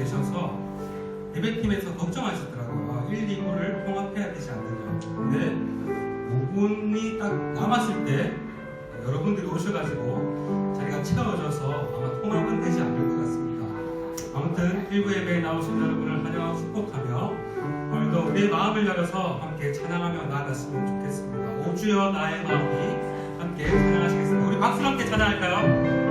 계셔서 예배팀에서 걱정하시더라고요. 1, 2부를 통합해야 되지 않느냐. 근데 5분이 딱 남았을 때 여러분들이 오셔가지고 자리가 채워져서 아마 통합은 되지 않을 것 같습니다. 아무튼 1부 예배에 나오신 여러분을 환영하고 축복하며 오늘도 우리의 마음을 열어서 함께 찬양하며 나아갔으면 좋겠습니다. 오 주여 나의 마음이 함께 찬양하시겠습니다. 우리 박수로 함께 찬양할까요?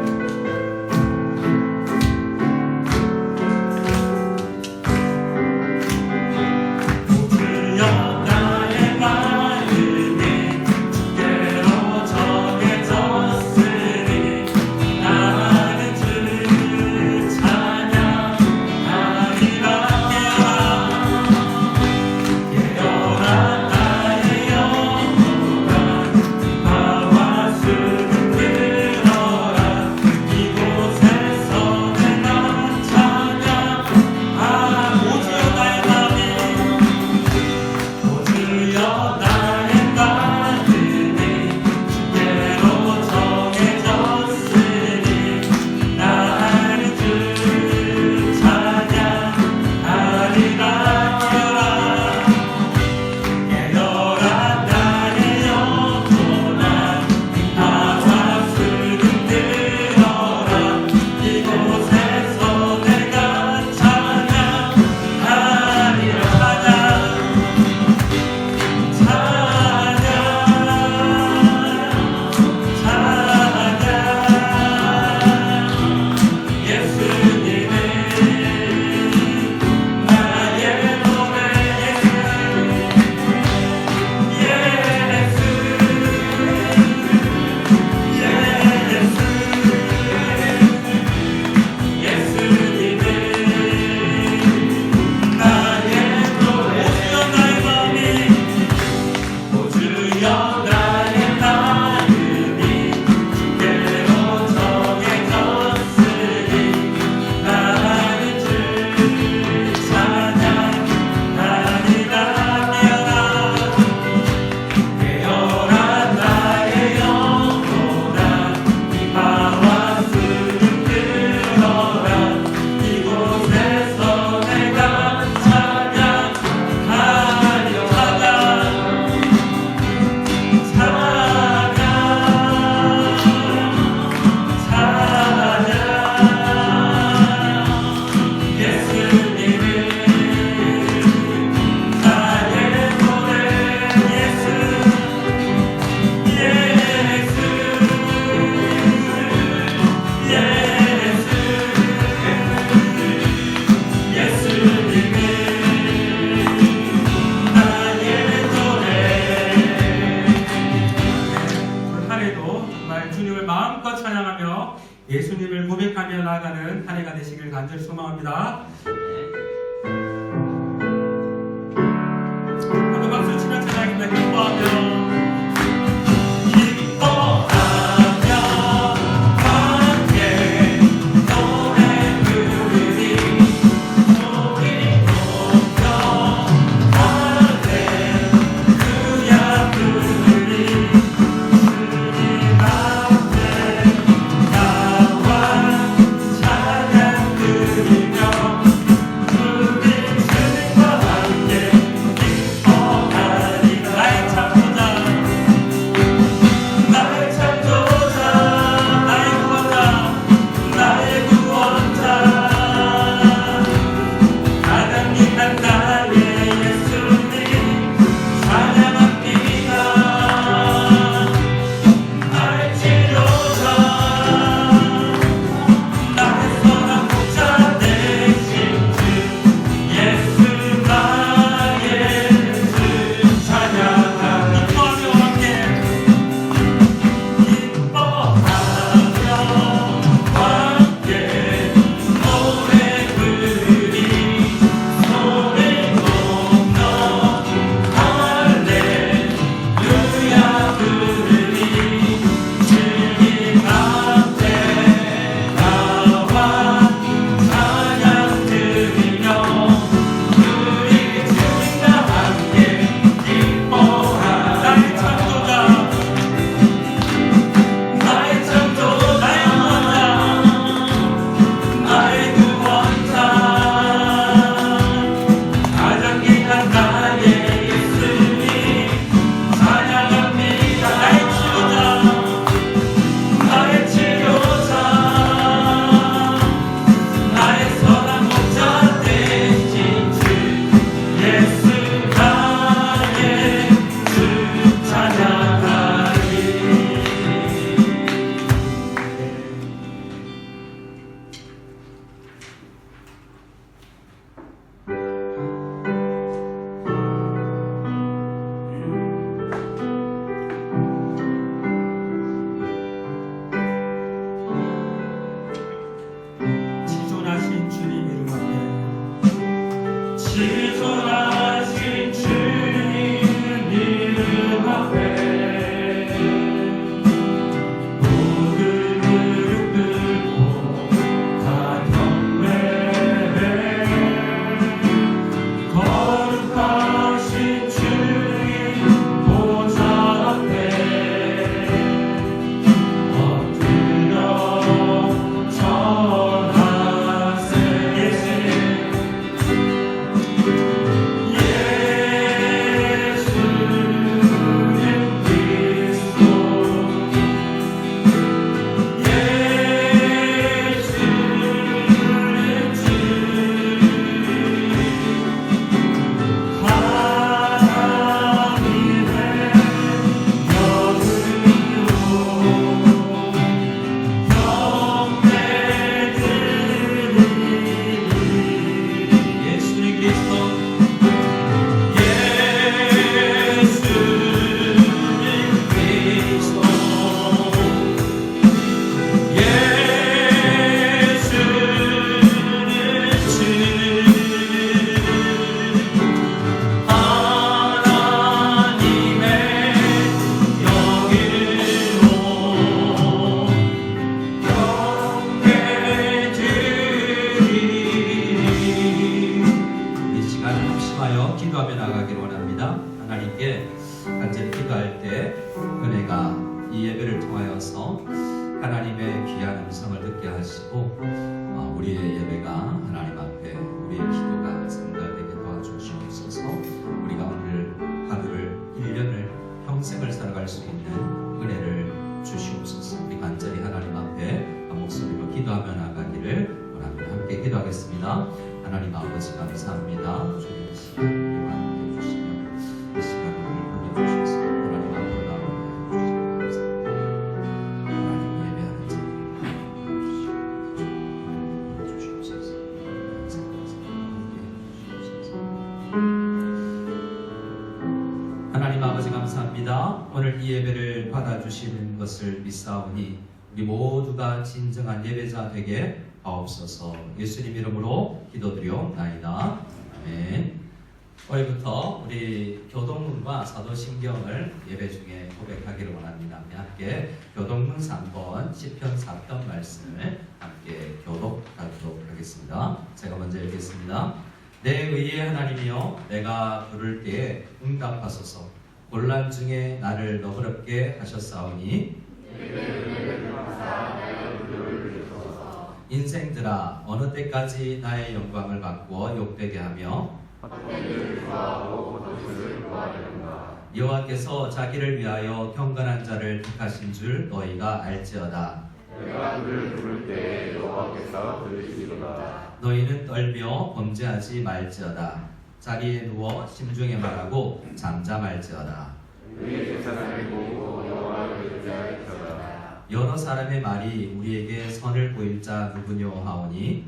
예수님을 고백하며 나아가는 한 해가 되시길 간절히 소망합니다. 한번 박수 치며 찬양합니다. 기뻐하며 찬양 드리며 지존하신 주님 이름 앞에 모든 무릎 꿇고 다 경배해. 거룩하신 주님 보좌 앞에 엎드려 전하세. 예수는 그리스도, 예수는 주, 하나님의 영으로 경배드리니. 예수는 그리스도, 기도하며 나가기를 원합니다. 하나님께 간절히 기도할 때 은혜가 이 예배를 통하여서 하나님의 귀한 음성을 듣게 하시고 우리의 예배가 하나님 앞에 우리의 기도가 성달되게 도와주시옵소서. 우리가 오늘 하루를 1년을 평생을 살아갈 수 있는 은혜를 주시옵소서. 우리 간절히 하나님 앞에 한 목소리로 기도하며 나가기를 원합니다. 함께 기도하겠습니다. 하나님 아버지 감사합니다. 주님 시간 함께 해주시며 이 시간을 보내주셔서 하나님 앞으로 나오게 해주시고 감사합니다. 하나님 예배하는 자 주시옵소서. 하나님 아버지 감사합니다. 오늘 이 예배를 받아주시는 것을 믿사오니 우리 모두가 진정한 예배자 되게 하옵소서. 예수님 이름으로 기도드리옵나이다. 아멘. 오늘부터 우리 교동문과 사도신경을 예배 중에 고백하기를 원합니다. 함께 교동문 3번, 시편 4편 말씀을 함께 교독하도록 하겠습니다. 제가 먼저 읽겠습니다. 내 의의 하나님이여, 내가 부를 때에 응답하소서. 곤란 중에 나를 너그럽게 하셨사오니 인생들아, 어느 때까지 나의 영광을 바꾸어 욕되게 하며 여호와께서 자기를 위하여 경건한 자를 택하신 줄 너희가 알지어다. 내가 그를 부를 때에 여호와께서 들으시리로다. 너희는 떨며 범죄하지 말지어다. 자리에 누워 심중에 말하고 잠잠할지어다. 우리의 제사장이 보고 여호와를 의지할지어다. 여러 사람의 말이 우리에게 선을 보일 자 누구뇨 하오니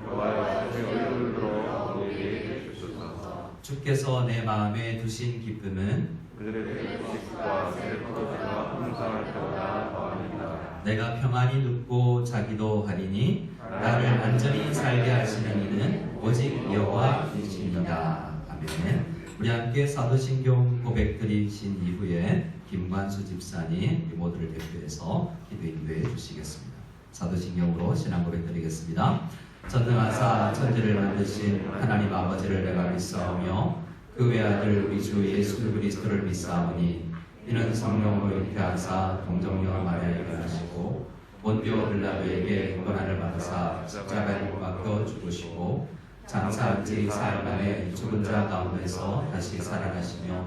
여호와여, 주 얼굴을 들어 우리에게 주소서. 주께서 내 마음에 두신 기쁨은 그들의 뜻과 슬픔과 풍성할 때보다 더합니다. 내가 평안히 눕고 자기도 하리니 나를 안전히 살게 하시는 이는 오직 여호와이십니다. 아멘. 우리 함께 사도신경 고백 드리신 이후에 김관수 집사님 이 모두를 대표해서 기도 인도해 주시겠습니다. 사도신경으로 신앙 고백 드리겠습니다. 전능하사 천지를 만드신 하나님 아버지를 내가 믿사오며 그 외아들 우리 주 예수 그리스도를 믿사오니 이는 성령으로 잉태하사 동정녀 마리아에게 하시고 본디오 빌라도에게 고난을 받으사 십자가에 못 박혀 죽으시고 장사한 지 사흘 만에 죽은 자 가운데서 다시 살아나시며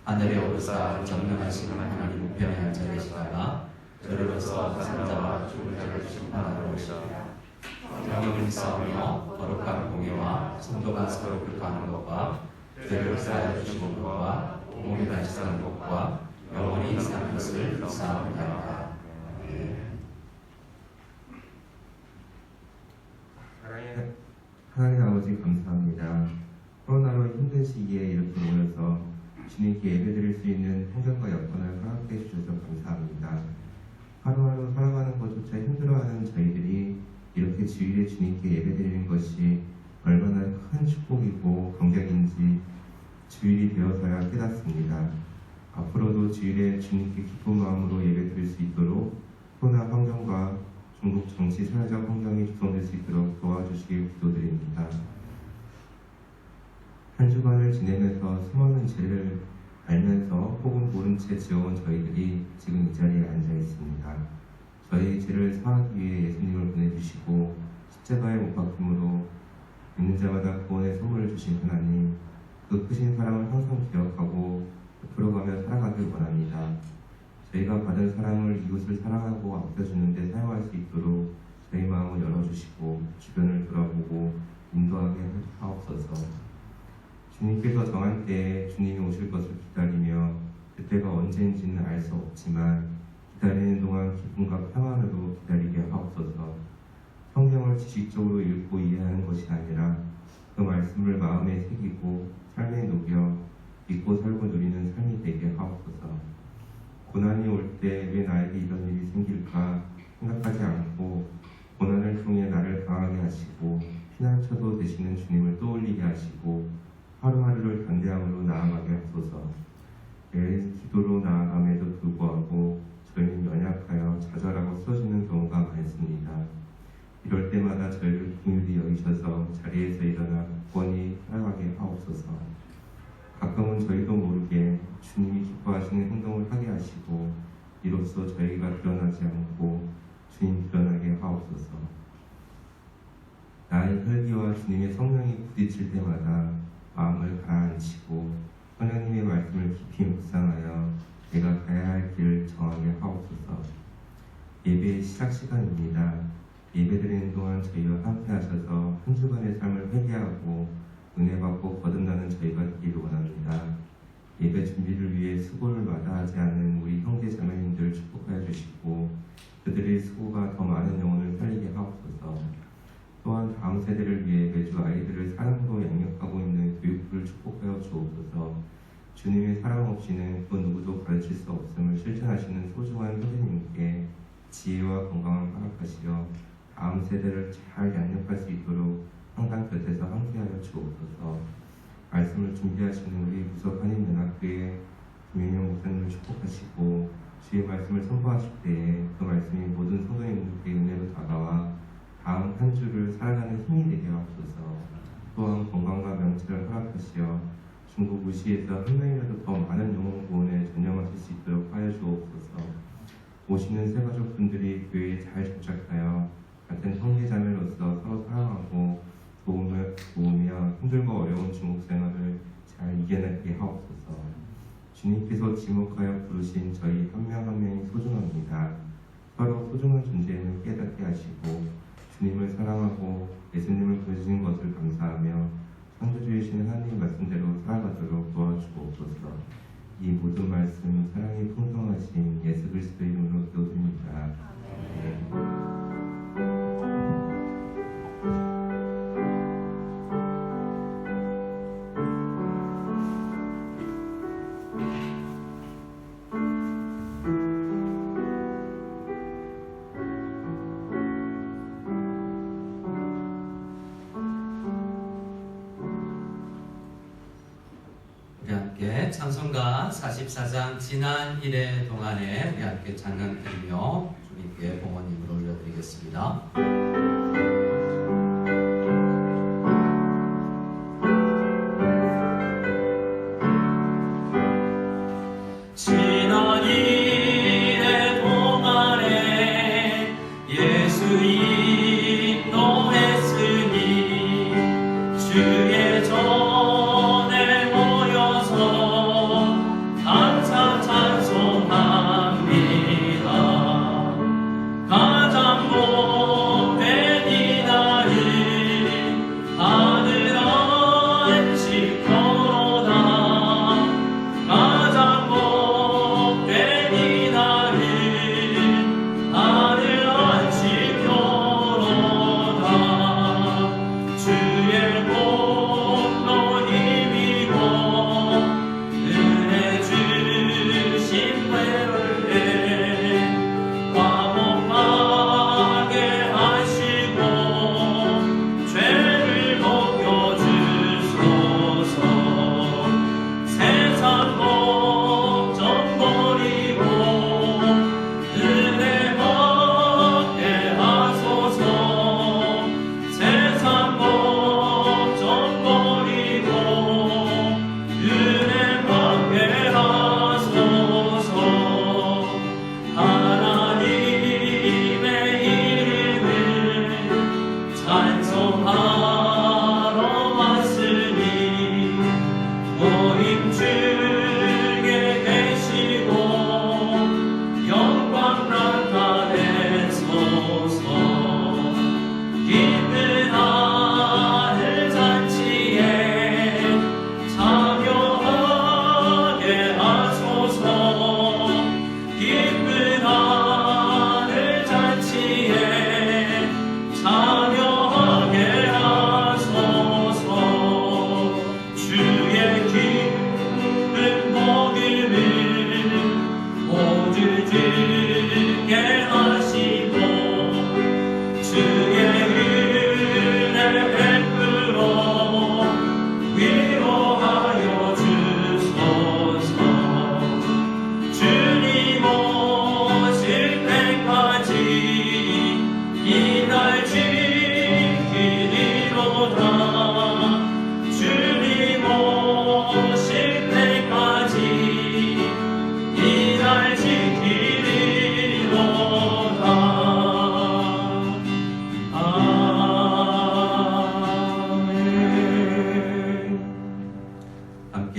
하늘에 오르사 전능하신 하나님 우편에 앉아 계시다가 저리로서 산자와 죽은 자를 심판하러 오시리라. 영역을 믿사오며 거룩한 공예와 성도가 서로 교통하는 것과 죄를 사하여 주시는 것과 몸이 다시 사는 것과 영원히 사는 것을 믿사옵나이다. 하나님 아버지 감사합니다. 코로나로 힘든 시기에 이렇게 모여서 주님께 예배드릴 수 있는 환경과 여건을 허락해 주셔서 감사합니다. 하루하루 살아가는 것조차 힘들어하는 저희들이 이렇게 주일에 주님께 예배드리는 것이 얼마나 큰 축복이고 감격인지 주일이 되어서야 깨닫습니다. 앞으로도 주일에 주님께 기쁜 마음으로 예배드릴 수 있도록 코로나 환경과 중국 정치 사회적 환경이 조성될 수 있도록 도와주시길 기도드립니다. 한 주간을 지내면서 수많은 죄를 알면서 혹은 모른 채 지어온 저희들이 지금 이 자리에 앉아 있습니다. 저희 죄를 사하기 위해 예수님을 보내주시고 십자가에 못 박힘으로 믿는 자마다 구원의 선물을 주신 하나님, 그 크신 사랑을 항상 기억하고 베풀어가며 살아가길 원합니다. 저희가 받은 사랑을 이웃을 사랑하고 아껴주는 데 사용할 수 있도록 저희 마음을 열어주시고 주변을 돌아보고 인도하게 하옵소서. 주님께서 정한 때에 주님이 오실 것을 기다리며 그때가 언제인지는 알 수 없지만 기다리는 동안 기쁨과 평안으로 기다리게 하옵소서. 성경을 지식적으로 읽고 이해하는 것이 아니라 그 말씀을 마음에 새기고 삶에 녹여 믿고 살고 누리는 삶이 되게 하옵소서. 고난이 올 때 왜 나에게 이런 일이 생길까 생각하지 않고 고난을 통해 나를 강하게 하시고 피난처도 되시는 주님을 떠올리게 하시고 하루하루를 담대함으로 나아가게 하소서. 매일 기도로 나아감에도 불구하고 저희는 연약하여 좌절하고 쓰러지는 경우가 많습니다. 이럴 때마다 저희를 긍휼히 여기셔서 자리에서 일어나 굳건히 살아가게 하옵소서. 가끔은 저희도 모르게 주님이 기뻐하시는 행동을 하게 하시고 이로써 저희가 드러나지 않고 주님 드러나게 하옵소서. 나의 혈기와 주님의 성령이 부딪힐 때마다 마음을 가라앉히고 성령님의 말씀을 깊이 묵상하여 내가 가야 할 길을 정하게 하옵소서. 예배의 시작 시간입니다. 예배드리는 동안 저희와 함께 하셔서 한 주간의 삶을 회개하고 은혜 받고 거듭나는 저희가 되기를 원합니다. 예배 준비를 위해 수고를 마다하지 않는 우리 형제 자매님들 축복하여 주시고 그들의 수고가 더 많은 영혼을 살리게 하옵소서. 또한 다음 세대를 위해 매주 아이들을 사랑으로 양육하고 있는 교육부를 축복하여 주옵소서. 주님의 사랑 없이는 그 누구도 가르칠 수 없음을 실천하시는 소중한 선생님께 지혜와 건강을 허락하시어 다음 세대를 잘 양육할 수 있도록 항상 곁에서 함께하여 주옵소서. 말씀을 준비하시는 우리 무석 한인연합교회 김현영 목사님을 축복하시고 주의 말씀을 선포하실 때에 그 말씀이 모든 성도님들께 은혜로 다가와 다음 한 주를 살아가는 힘이 되게 하옵소서. 또한 건강과 명체를 허락하시어 중국 무시에서 한 명이라도 더 많은 영혼 구원에 전념하실 수 있도록 하여 주옵소서. 오시는 새가족분들이 교회에 잘 정착하여 같은 형제자매로서 서로 사랑하고 도우며 힘들고 어려운 중국 생활을 잘 이겨내게 하옵소서. 주님께서 지목하여 부르신 저희 한 명 한 명이 소중합니다. 서로 소중한 존재임을 깨닫게 하시고 주님을 사랑하고 예수님을 보여주신 것을 감사하며 창조주이신 하나님 말씀대로 살아가도록 도와주옵소서. 이 모든 말씀 사랑이 풍성하신 예수 그리스도 이름으로 기도드립니다. 우리 함께 찬송가 44장 지난 일의 동안에 우리 함께 찬양드리며 주님께 봉헌임을 올려드리겠습니다. 지난 일의 동안에 예수 인도했으니 주의 전에 모여서 감사 찬송합니다. 가장 복된 이날을 하늘 안식표로다. 가장 복된 이날을 하늘 안식표로다. 주의 복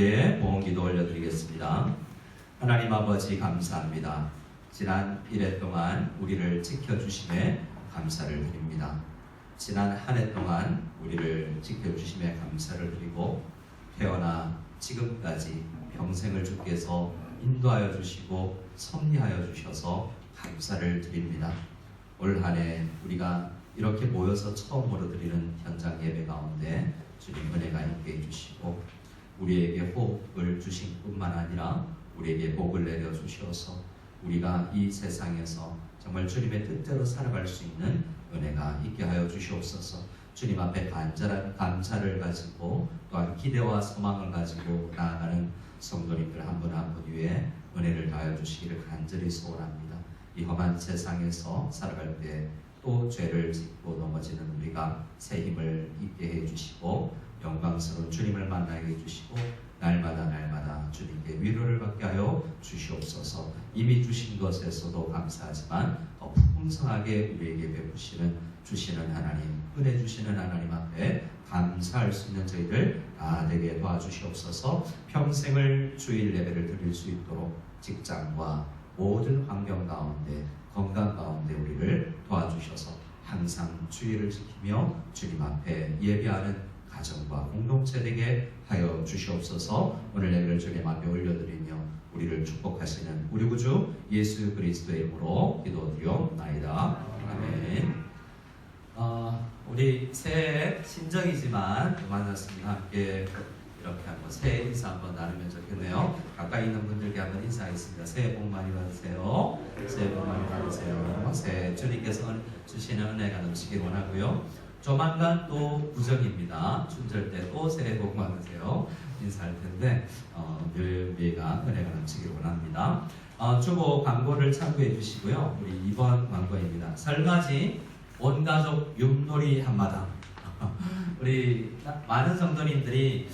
함께 봉헌기도 올려드리겠습니다. 하나님 아버지 감사합니다. 지난 1해 동안 우리를 지켜주심에 감사를 드립니다. 지난 한 해 동안 우리를 지켜주심에 감사를 드리고 태어나 지금까지 평생을 주께서 인도하여 주시고 섭리하여 주셔서 감사를 드립니다. 올 한 해 우리가 이렇게 모여서 처음으로 드리는 현장 예배 가운데 주님 은혜가 함께 해주시고 우리에게 호흡을 주신 뿐만 아니라 우리에게 복을 내려 주셔서 우리가 이 세상에서 정말 주님의 뜻대로 살아갈 수 있는 은혜가 있게 하여 주시옵소서. 주님 앞에 간절한 감사를 가지고 또한 기대와 소망을 가지고 나아가는 성도님들 한 분 한 분 위에 은혜를 다하여 주시기를 간절히 소원합니다. 이 험한 세상에서 살아갈 때 또 죄를 짓고 넘어지는 우리가 새 힘을 있게 해주시고 영광스러운 주님을 만나게 해주시고 날마다 주님께 위로를 받게 하여 주시옵소서. 이미 주신 것에서도 감사하지만 더 풍성하게 우리에게 주시는 하나님, 은혜 주시는 하나님 앞에 감사할 수 있는 저희들 다 되게 도와주시옵소서. 평생을 주일 예배를 드릴 수 있도록 직장과 모든 환경 가운데 건강 가운데 우리를 도와주셔서 항상 주의를 지키며 주님 앞에 예배하는 가정과 공동체 되게 하여 주시옵소서. 오늘 예배를 주님 앞에 올려드리며 우리를 축복하시는 우리 구주 예수 그리스도의 이름으로 기도드리옵나이다. 아멘. 우리 새해 신정이지만 만났으니 함께 이렇게 한번 새해 인사 한번 나누면 좋겠네요. 가까이 있는 분들께 한번 인사하겠습니다. 새해 복 많이 받으세요. 새해 복 많이 받으세요. 새해 주님께서 주시는 은혜가 넘치길 원하고요. 조만간 또 구정입니다. 춘절 때 또 새해 복 받으세요. 인사할 텐데 늘 우리가 은혜가 넘치길 원합니다. 주보 광고를 참고해 주시고요. 우리 이번 광고입니다. 설맞이 온가족 윷놀이 한마당. 우리 많은 성도님들이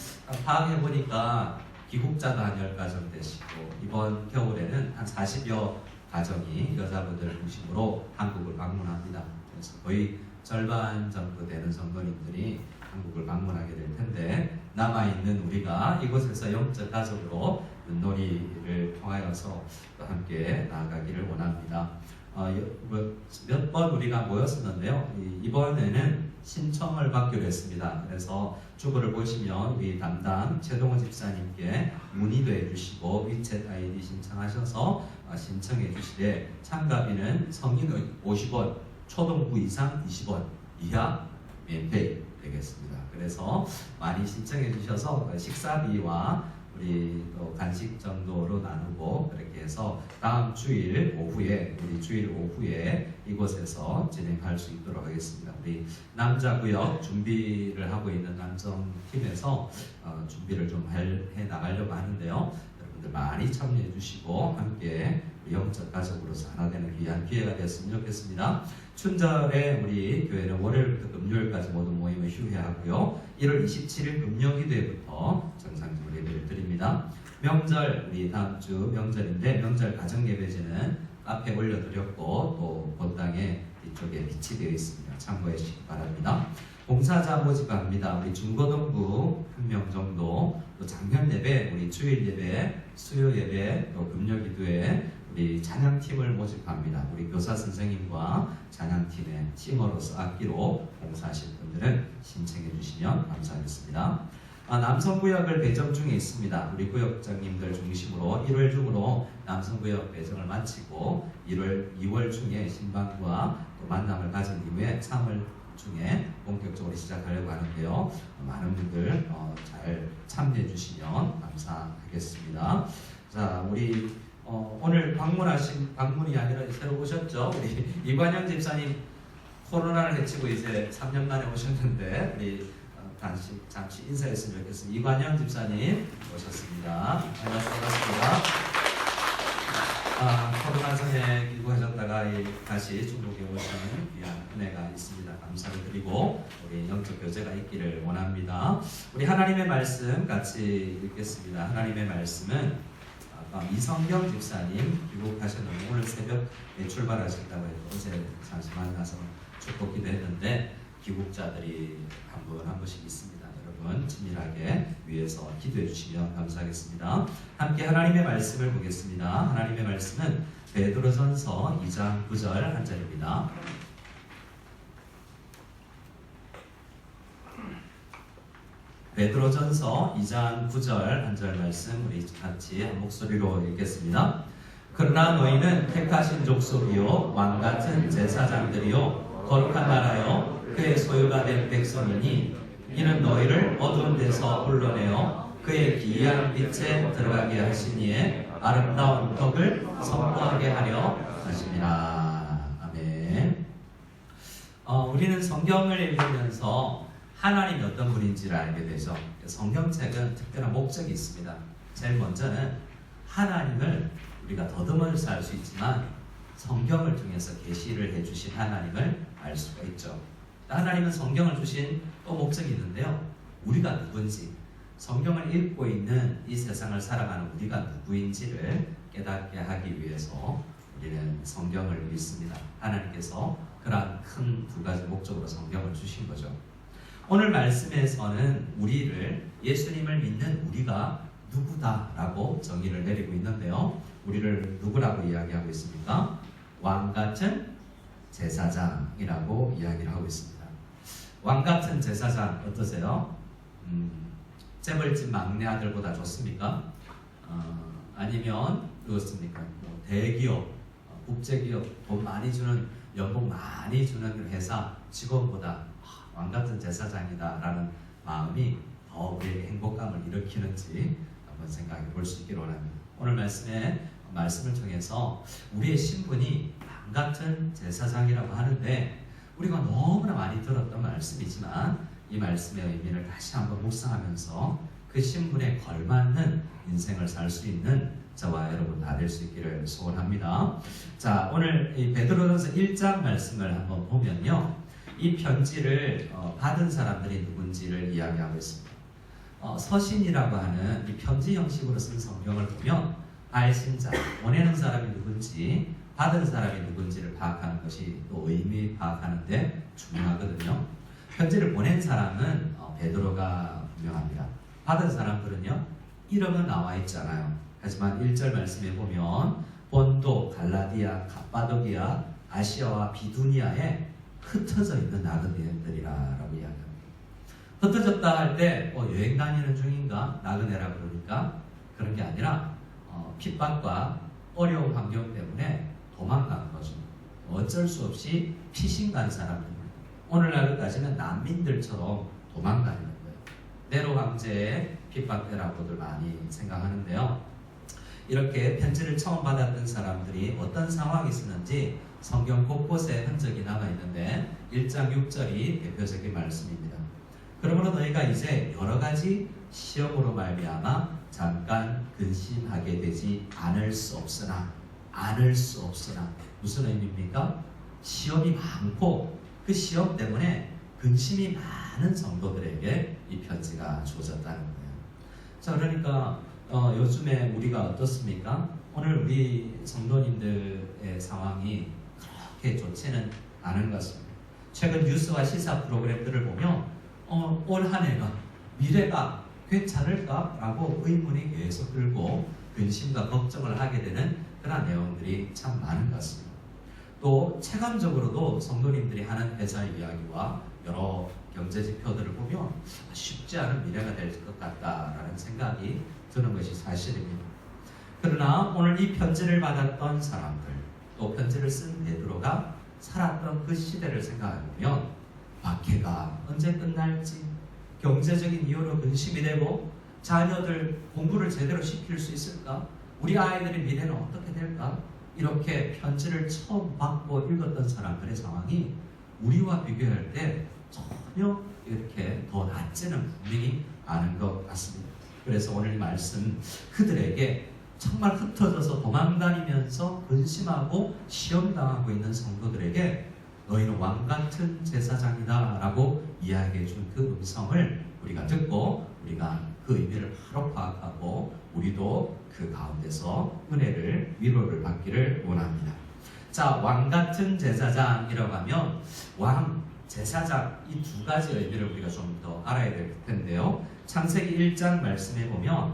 파악해 보니까 기국자도 한 10가정 되시고 이번 겨울에는 한 40여 가정이 여자분들 중심으로 한국을 방문합니다. 그래서 거의 절반 정도 되는 성도님들이 한국을 방문하게 될 텐데 남아있는 우리가 이곳에서 영적 가족으로 윷놀이를 통하여서 또 함께 나아가기를 원합니다. 몇 번 우리가 모였었는데요. 이번에는 신청을 받기로 했습니다. 그래서 주보를 보시면 우리 담당 최동호 집사님께 문의도 해주시고 위챗 아이디 신청하셔서 신청해 주시되 참가비는 성인은 50원, 초등부 이상 20원 이하免费 되겠습니다. 그래서 많이 신청해 주셔서 식사비와 우리 또 간식 정도로 나누고 그렇게 해서 다음 주일 오후에 우리 주일 오후에 이곳에서 진행할 수 있도록 하겠습니다. 우리 남자구역 준비를 하고 있는 남성팀에서 준비를 좀 해 나가려고 하는데요. 여러분들 많이 참여해 주시고 함께 영적 가족으로서 하나 되는 귀한 기회가 되었으면 좋겠습니다. 춘절에 우리 교회는 월요일부터 금요일까지 모든 모임을 휴회하고요. 1월 27일 금요기도회부터 정상적으로 예배를 드립니다. 명절 우리 다음 주 명절인데 명절 가정 예배지는 카페에 올려드렸고 또 본당에 이쪽에 비치되어 있습니다. 참고해 주시기 바랍니다. 봉사자 모집합니다. 우리 중고등부 1명 정도, 또 작년 예배, 우리 주일 예배, 수요 예배, 또 금요 기도회 우리 찬양팀을 모집합니다. 우리 교사 선생님과 찬양팀의 팀으로서 악기로 봉사하실 분들은 신청해 주시면 감사하겠습니다. 남성구역을 배정 중에 있습니다. 우리 구역장님들 중심으로 1월 중으로 남성구역 배정을 마치고 2월 중에 신방과 또 만남을 가진 이후에 3월 중에 본격적으로 시작하려고 하는데요. 많은 분들 잘 참여해 주시면 감사하겠습니다. 자, 우리 오늘 방문이 아니라 새로 오셨죠? 우리 이관영 집사님 코로나를 헤치고 이제 3년 만에 오셨는데 우리 잠시 인사했으면 좋겠습니다. 이관영 집사님 오셨습니다. 반갑습니다. 코로나 전에 기부하셨다가 다시 중국에 오시는 귀한 은혜가 있습니다. 감사를 드리고 우리 영적 교제가 있기를 원합니다. 우리 하나님의 말씀 같이 읽겠습니다. 하나님의 말씀은 이성경 집사님 귀국하셨는데 오늘 새벽에 출발하신다고 해서 어제 잠시 만나서 축복 기도했는데 귀국자들이 한 분씩 있습니다. 여러분 친밀하게 위에서 위해서 기도해 주시면 감사하겠습니다. 함께 하나님의 말씀을 보겠습니다. 하나님의 말씀은 베드로전서 2장 9절 한 절입니다. 베드로전서 2장 9절 한 절 말씀 우리 같이 한 목소리로 읽겠습니다. 그러나 너희는 택하신 족속이요 왕같은 제사장들이요 거룩한 나라요 그의 소유가 된 백성이니 이는 너희를 어두운 데서 불러내어 그의 기이한 빛에 들어가게 하시니에 아름다운 덕을 선포하게 하려 하심이라. 아멘. 우리는 성경을 읽으면서 하나님이 어떤 분인지를 알게 되죠. 성경책은 특별한 목적이 있습니다. 제일 먼저는 하나님을 우리가 더듬어서 알 수 있지만 성경을 통해서 계시를 해주신 하나님을 알 수가 있죠. 하나님은 성경을 주신 또 목적이 있는데요. 우리가 누군지, 성경을 읽고 있는 이 세상을 살아가는 우리가 누구인지를 깨닫게 하기 위해서 우리는 성경을 믿습니다. 하나님께서 그러한 큰 두 가지 목적으로 성경을 주신 거죠. 오늘 말씀에서는 우리를, 예수님을 믿는 우리가 누구다라고 정의를 내리고 있는데요. 우리를 누구라고 이야기하고 있습니까? 왕같은 제사장이라고 이야기를 하고 있습니다. 왕같은 제사장 어떠세요? 재벌집 막내 아들보다 좋습니까? 아니면 그렇습니까? 뭐 대기업, 국제기업 돈 많이 주는, 연봉 많이 주는 회사 직원보다 왕같은 제사장이다 라는 마음이 더 우리에게 행복감을 일으키는지 한번 생각해 볼 수 있기를 원합니다. 오늘 말씀을 통해서 우리의 신분이 왕같은 제사장이라고 하는데 우리가 너무나 많이 들었던 말씀이지만 이 말씀의 의미를 다시 한번 묵상하면서 그 신분에 걸맞는 인생을 살 수 있는 저와 여러분 다 될 수 있기를 소원합니다. 자, 오늘 이 베드로전서 1장 말씀을 한번 보면요, 이 편지를 받은 사람들이 누군지를 이야기하고 있습니다. 서신이라고 하는 이 편지 형식으로 쓴 성경을 보면 발신자, 보내는 사람이 누군지, 받은 사람이 누군지를 파악하는 것이 또 의미 파악하는데 중요하거든요. 편지를 보낸 사람은 베드로가 분명합니다. 받은 사람들은요, 이름은 나와 있잖아요. 하지만 1절 말씀에 보면 본도, 갈라디아, 갑바도기아, 아시아와 비두니아에 흩어져 있는 나그네들이라고 이야기합니다. 흩어졌다 할 때 여행 다니는 중인가? 나그네라 그러니까 그런 게 아니라 핍박과 어려운 환경 때문에 도망가는 거죠. 어쩔 수 없이 피신 간 사람들입니다. 오늘날로 따지면 난민들처럼 도망가는 거예요. 네로 황제의 핍박대라고들 많이 생각하는데요. 이렇게 편지를 처음 받았던 사람들이 어떤 상황이 있었는지 성경 곳곳에 흔적이 남아있는데 1장 6절이 대표적인 말씀입니다. 그러므로 너희가 이제 여러 가지 시험으로 말미암아 잠깐 근심하게 되지 않을 수 없으나 무슨 의미입니까? 시험이 많고 그 시험 때문에 근심이 많은 성도들에게 이 편지가 주어졌다는 거예요. 자, 그러니까 요즘에 우리가 어떻습니까? 오늘 우리 성도님들의 상황이 그렇게 좋지는 않은 것 같습니다. 최근 뉴스와 시사 프로그램들을 보면 올 한 해가, 미래가 괜찮을까? 라고 의문이 계속 들고 근심과 걱정을 하게 되는 그런 내용들이 참 많은 것 같습니다. 또 체감적으로도 성도님들이 하는 회사 이야기와 여러 경제 지표들을 보면 쉽지 않은 미래가 될 것 같다라는 생각이 드는 것이 사실입니다. 그러나 오늘 이 편지를 받았던 사람들, 또 편지를 쓴 베드로가 살았던 그 시대를 생각해보면 박해가 언제 끝날지, 경제적인 이유로 근심이 되고 자녀들 공부를 제대로 시킬 수 있을까? 우리 아이들의 미래는 어떻게 될까? 이렇게 편지를 처음 받고 읽었던 사람들의 상황이 우리와 비교할 때 전혀 이렇게 더 낫지는 분명히 않은 것 같습니다. 그래서 오늘 말씀, 그들에게 정말 흩어져서 도망다니면서 근심하고 시험당하고 있는 성도들에게 너희는 왕같은 제사장이다 라고 이야기해 준 그 음성을 우리가 듣고 우리가 그 의미를 바로 파악하고 우리도 그 가운데서 은혜를, 위로를 받기를 원합니다. 자, 왕같은 제사장이라고 하면 왕, 제사장 이 두 가지 의미를 우리가 좀 더 알아야 될 텐데요. 창세기 1장 말씀해 보면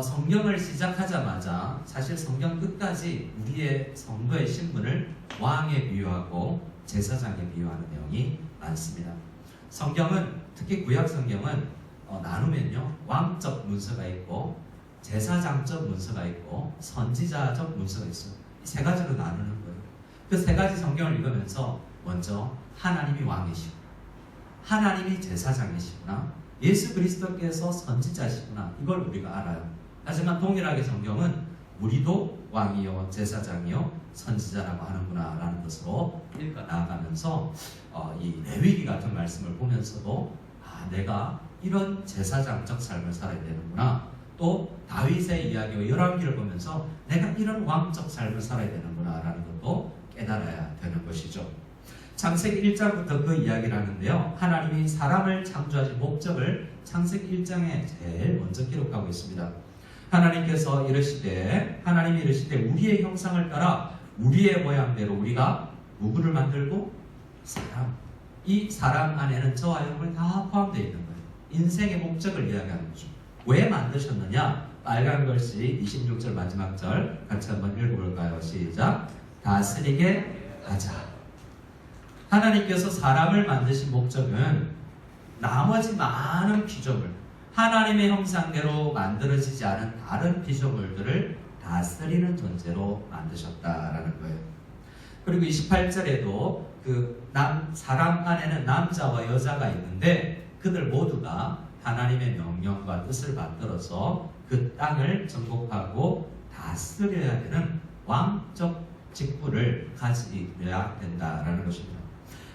성경을 시작하자마자 사실 성경 끝까지 우리의 성도의 신분을 왕에 비유하고 제사장에 비유하는 내용이 많습니다. 성경은 특히 구약 성경은 나누면요 왕적 문서가 있고 제사장적 문서가 있고 선지자적 문서가 있어요. 이 세 가지로 나누는 거예요. 그 세 가지 성경을 읽으면서 먼저 하나님이 왕이시고 하나님이 제사장이시구나, 예수 그리스도께서 선지자시구나, 이걸 우리가 알아요. 하지만 동일하게 성경은 우리도 왕이요 제사장이요 선지자라고 하는구나 라는 것으로 읽어 나아가면서 이 레위기 같은 말씀을 보면서도 내가 이런 제사장적 삶을 살아야 되는구나, 또 다윗의 이야기와 열왕기를 보면서 내가 이런 왕적 삶을 살아야 되는구나 라는 것도 깨달아야 되는 것이죠. 창세기 1장부터 그 이야기를 하는데요, 하나님이 사람을 창조하신 목적을 창세기 1장에 제일 먼저 기록하고 있습니다. 하나님이 이르시되 우리의 형상을 따라 우리의 모양대로 우리가 누구를 만들고? 사람. 이 사람 안에는 저와 여러분이 다 포함되어 있는 거예요. 인생의 목적을 이야기하는 거죠. 왜 만드셨느냐? 빨간 글씨 26절 마지막 절 같이 한번 읽어볼까요? 시작. 다스리게 하자. 하나님께서 사람을 만드신 목적은 나머지 많은 피조물, 하나님의 형상대로 만들어지지 않은 다른 피조물들을 다스리는 존재로 만드셨다라는 거예요. 그리고 28절에도 사람 안에는 남자와 여자가 있는데 그들 모두가 하나님의 명령과 뜻을 받들어서 그 땅을 정복하고 다스려야 되는 왕적 직분을 가지려야 된다라는 것입니다.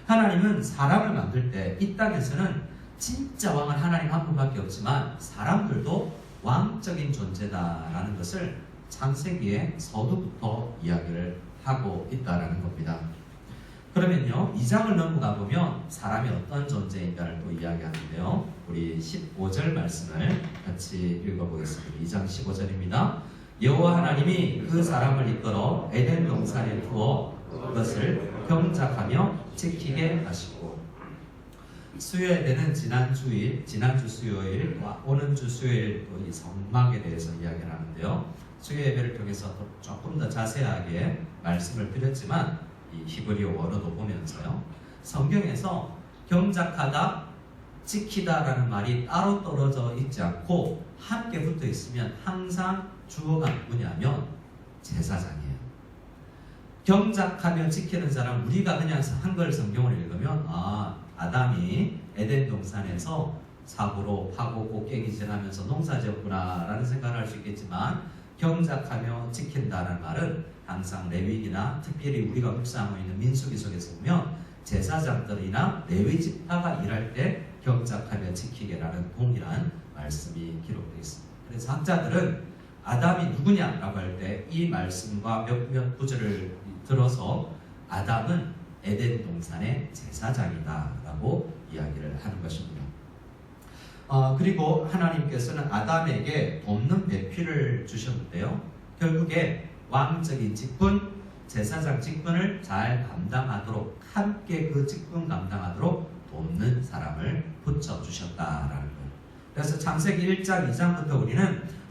하나님은 사람을 만들 때 이 땅에서는 진짜 왕은 하나님 한 분밖에 없지만 사람들도 왕적인 존재다라는 것을 창세기의 서두부터 이야기를 하고 있다라는 겁니다. 그러면요 2장을 넘어가 보면 사람이 어떤 존재인가를 또 이야기하는데요, 우리 15절 말씀을 같이 읽어보겠습니다. 2장 15절입니다. 여호와 하나님이 그 사람을 이끌어 에덴 동산에 두어 그것을 경작하며 지키게 하시고, 수요일 때는 지난주 수요일, 오는 주 수요일 또 이 성막에 대해서 이야기를 하는데요, 수요 예배를 통해서 또 조금 더 자세하게 말씀을 드렸지만 이 히브리어 원어도 보면서요, 성경에서 경작하다, 지키다라는 말이 따로 떨어져 있지 않고 함께 붙어 있으면 항상 주어가 누구냐면 제사장이에요. 경작하며 지키는 사람, 우리가 그냥 한글 성경을 읽으면 아담이 에덴 동산에서 사고로 파고 꽃게기질하면서 농사지었구나 라는 생각을 할 수 있겠지만, 경작하며 지킨다는 말은 항상 레위기나 특별히 우리가 묵상하고 있는 민수기 속에서 보면 제사장들이나 레위 지파가 일할 때 경작하며 지키게라는 동일한 말씀이 기록되어 있습니다. 그래서 학자들은 아담이 누구냐라고 할 때 이 말씀과 몇몇 구절을 들어서 아담은 에덴 동산의 제사장이다라고 이야기를 하는 것입니다. 그리고 하나님께서는 아담에게 돕는 배필을 주셨는데요, 결국에 왕적인 직분, 제사장 직분을 잘 감당하도록, 함께 그 직분 감당하도록 돕는 사람을 붙여주셨다라는 거예요. 그래서 창세기 1장 2장부터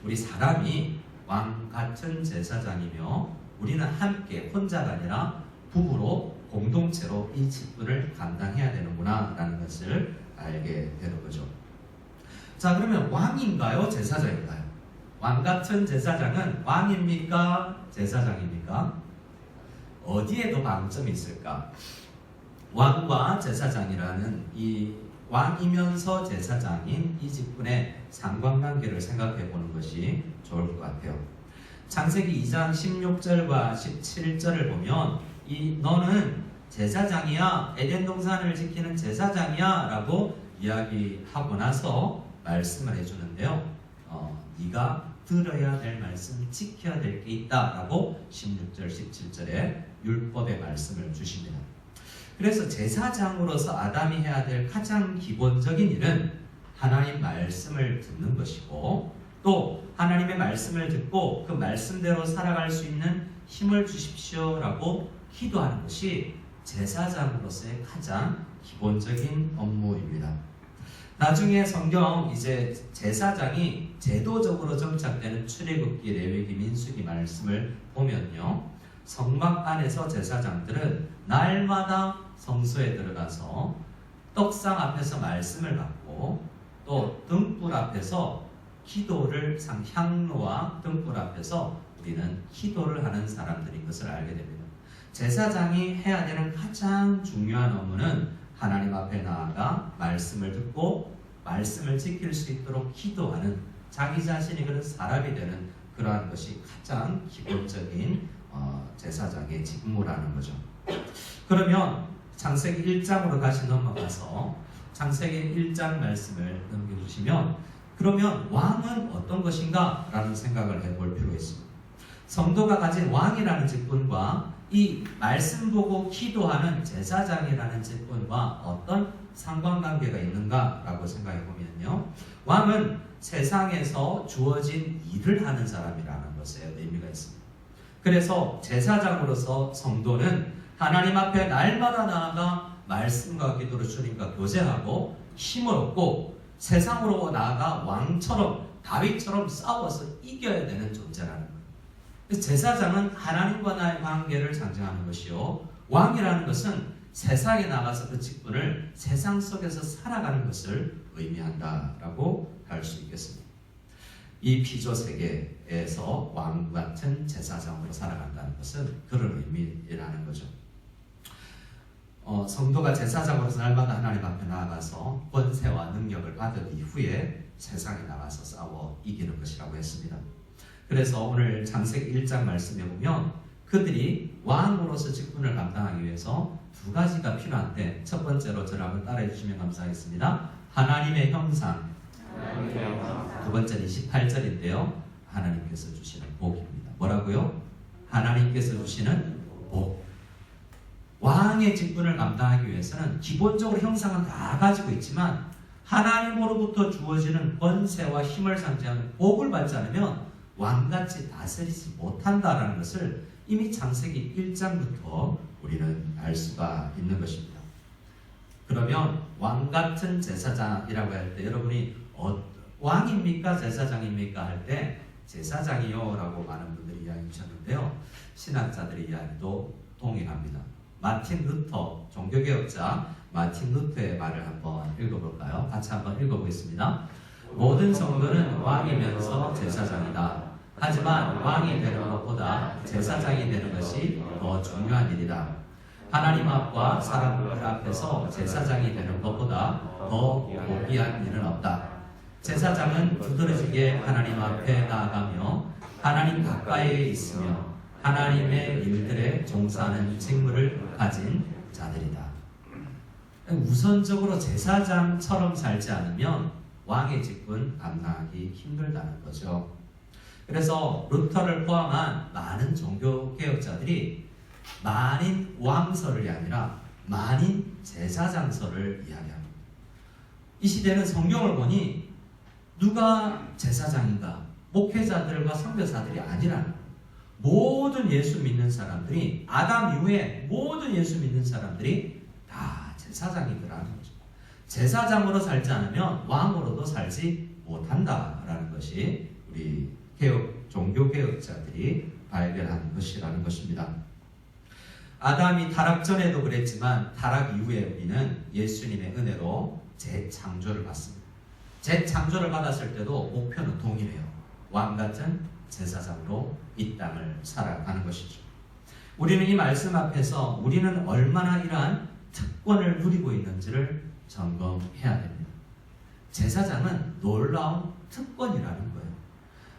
우리 사람이 왕 같은 제사장이며 우리는 함께 혼자가 아니라 부부로 공동체로 이 직분을 감당해야 되는구나 라는 것을 알게 되는 거죠. 자, 그러면 왕인가요? 제사장인가요? 왕 같은 제사장은 왕입니까? 제사장입니까? 어디에 더 방점이 있을까? 왕과 제사장이라는 이 왕이면서 제사장인 이 직분의 상관관계를 생각해 보는 것이 좋을 것 같아요. 창세기 2장 16절과 17절을 보면 너는 제사장이야, 에덴 동산을 지키는 제사장이야 라고 이야기하고 나서 말씀을 해주는데요, 네가 들어야 될 말씀, 지켜야 될 게 있다 라고 16절 17절에 율법의 말씀을 주십니다. 그래서 제사장으로서 아담이 해야 될 가장 기본적인 일은 하나님 말씀을 듣는 것이고, 또 하나님의 말씀을 듣고 그 말씀대로 살아갈 수 있는 힘을 주십시오 라고 기도하는 것이 제사장으로서의 가장 기본적인 업무입니다. 나중에 성경 이제 제사장이 제도적으로 정착되는 출애굽기, 레위기, 민수기 말씀을 보면요, 성막 안에서 제사장들은 날마다 성소에 들어가서 떡상 앞에서 말씀을 받고 또 등불 앞에서 기도를 향로와 등불 앞에서 우리는 기도를 하는 사람들인 것을 알게 됩니다. 제사장이 해야 되는 가장 중요한 업무는 하나님 앞에 나아가 말씀을 듣고 말씀을 지킬 수 있도록 기도하는, 자기 자신이 그런 사람이 되는 그러한 것이 가장 기본적인 제사장의 직무라는 거죠. 그러면 창세기 1장으로 다시 넘어가서 창세기 1장 말씀을 넘겨주시면, 그러면 왕은 어떤 것인가? 라는 생각을 해볼 필요가 있습니다. 성도가 가진 왕이라는 직분과 이 말씀 보고 기도하는 제사장이라는 직분과 어떤 상관관계가 있는가? 라고 생각해 보면요, 왕은 세상에서 주어진 일을 하는 사람이라는 것에 의미가 있습니다. 그래서 제사장으로서 성도는 하나님 앞에 날마다 나아가 말씀과 기도로 주님과 교제하고 힘을 얻고 세상으로 나아가 왕처럼, 다윗처럼 싸워서 이겨야 되는 존재라는 거예요. 제사장은 하나님과 나의 관계를 상징하는 것이요, 왕이라는 것은 세상에 나가서 그 직분을 세상 속에서 살아가는 것을 의미한다라고 할 수 있겠습니다. 이 피조 세계에서 왕 같은 제사장으로 살아간다는 것은 그런 의미라는 거죠. 성도가 제사장으로서 날마다 하나님 앞에 나아가서 권세와 능력을 받은 이후에 세상에 나가서 싸워 이기는 것이라고 했습니다. 그래서 오늘 창세기 1장 말씀에 보면 그들이 왕으로서 직분을 감당하기 위해서 두 가지가 필요한데, 첫 번째로 저를 한번 따라해 주시면 감사하겠습니다. 하나님의 형상. 두 번째는 28절인데요. 하나님께서 주시는 복입니다. 뭐라고요? 하나님께서 주시는 복. 왕의 직분을 감당하기 위해서는 기본적으로 형상은 다 가지고 있지만 하나님으로부터 주어지는 권세와 힘을 상징하는 복을 받지 않으면 왕같이 다스리지 못한다라는 것을 이미 창세기 1장부터 우리는 알 수가 있는 것입니다. 그러면 왕같은 제사장이라고 할 때 여러분이 왕입니까? 제사장입니까? 할 때 제사장이요 라고 많은 분들이 이야기해 주셨는데요, 신학자들의 이야기도 동일합니다. 마틴 루터, 종교개혁자 마틴 루터의 말을 한번 읽어볼까요? 같이 한번 읽어보겠습니다. 모든 성도는 왕이면서 제사장이다. 하지만 왕이 되는 것보다 제사장이 되는 것이 더 중요한 일이다. 하나님 앞과 사람들 앞에서 제사장이 되는 것보다 더 고귀한 일은 없다. 제사장은 두드러지게 하나님 앞에 나아가며 하나님 가까이에 있으며 하나님의 일들에 종사하는 직무를 가진 자들이다. 우선적으로 제사장처럼 살지 않으면 왕의 직분 감당하기 힘들다는 거죠. 그래서 루터를 포함한 많은 종교개혁자들이 만인 왕설이 아니라 만인 제사장설을 이야기합니다. 이 시대는 성경을 보니 누가 제사장인가? 목회자들과 선교사들이 아니라는 거예요. 모든 예수 믿는 사람들이, 아담 이후에 모든 예수 믿는 사람들이 다 제사장이더라는 거죠. 제사장으로 살지 않으면 왕으로도 살지 못한다라는 것이 우리 종교개혁자들이 발견한 것이라는 것입니다. 아담이 타락 전에도 그랬지만 타락 이후에 우리는 예수님의 은혜로 재창조를 받습니다. 재창조를 받았을 때도 목표는 동일해요. 왕같은 제사장으로 이 땅을 살아가는 것이죠. 우리는 이 말씀 앞에서 우리는 얼마나 이러한 특권을 누리고 있는지를 점검해야 됩니다. 제사장은 놀라운 특권이라는 거예요.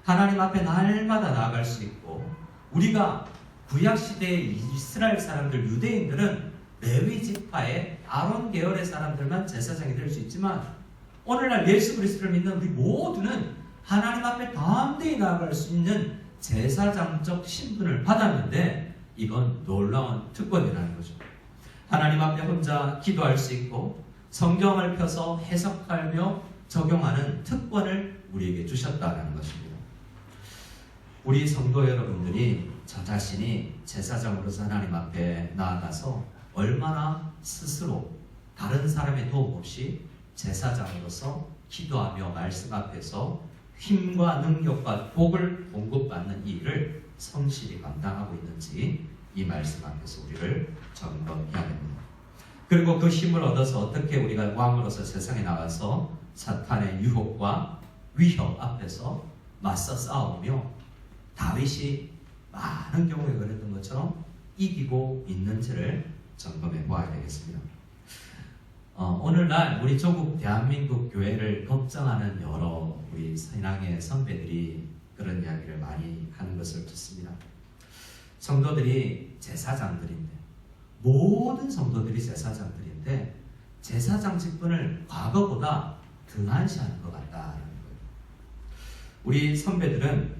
하나님 앞에 날마다 나아갈 수 있고, 우리가 구약시대의 이스라엘 사람들, 유대인들은 레위 지파의 아론 계열의 사람들만 제사장이 될 수 있지만 오늘날 예수 그리스도를 믿는 우리 모두는 하나님 앞에 담대히 나아갈 수 있는 제사장적 신분을 받았는데 이건 놀라운 특권이라는 거죠. 하나님 앞에 혼자 기도할 수 있고 성경을 펴서 해석하며 적용하는 특권을 우리에게 주셨다는 것입니다. 우리 성도 여러분들이 저 자신이 제사장으로서 하나님 앞에 나아가서 얼마나 스스로 다른 사람의 도움 없이 제사장으로서 기도하며 말씀 앞에서 힘과 능력과 복을 공급받는 이 일을 성실히 감당하고 있는지 이 말씀 앞에서 우리를 점검해야 됩니다. 그리고 그 힘을 얻어서 어떻게 우리가 왕으로서 세상에 나가서 사탄의 유혹과 위협 앞에서 맞서 싸우며 다윗이 많은 경우에 그랬던 것처럼 이기고 있는지를 점검해 보아야 되겠습니다. 오늘날 우리 조국 대한민국 교회를 걱정하는 여러 우리 신앙의 선배들이 그런 이야기를 많이 하는 것을 듣습니다. 성도들이 제사장들인데, 모든 성도들이 제사장들인데 제사장 직분을 과거보다 등한시하는 것 같다는 거예요. 우리 선배들은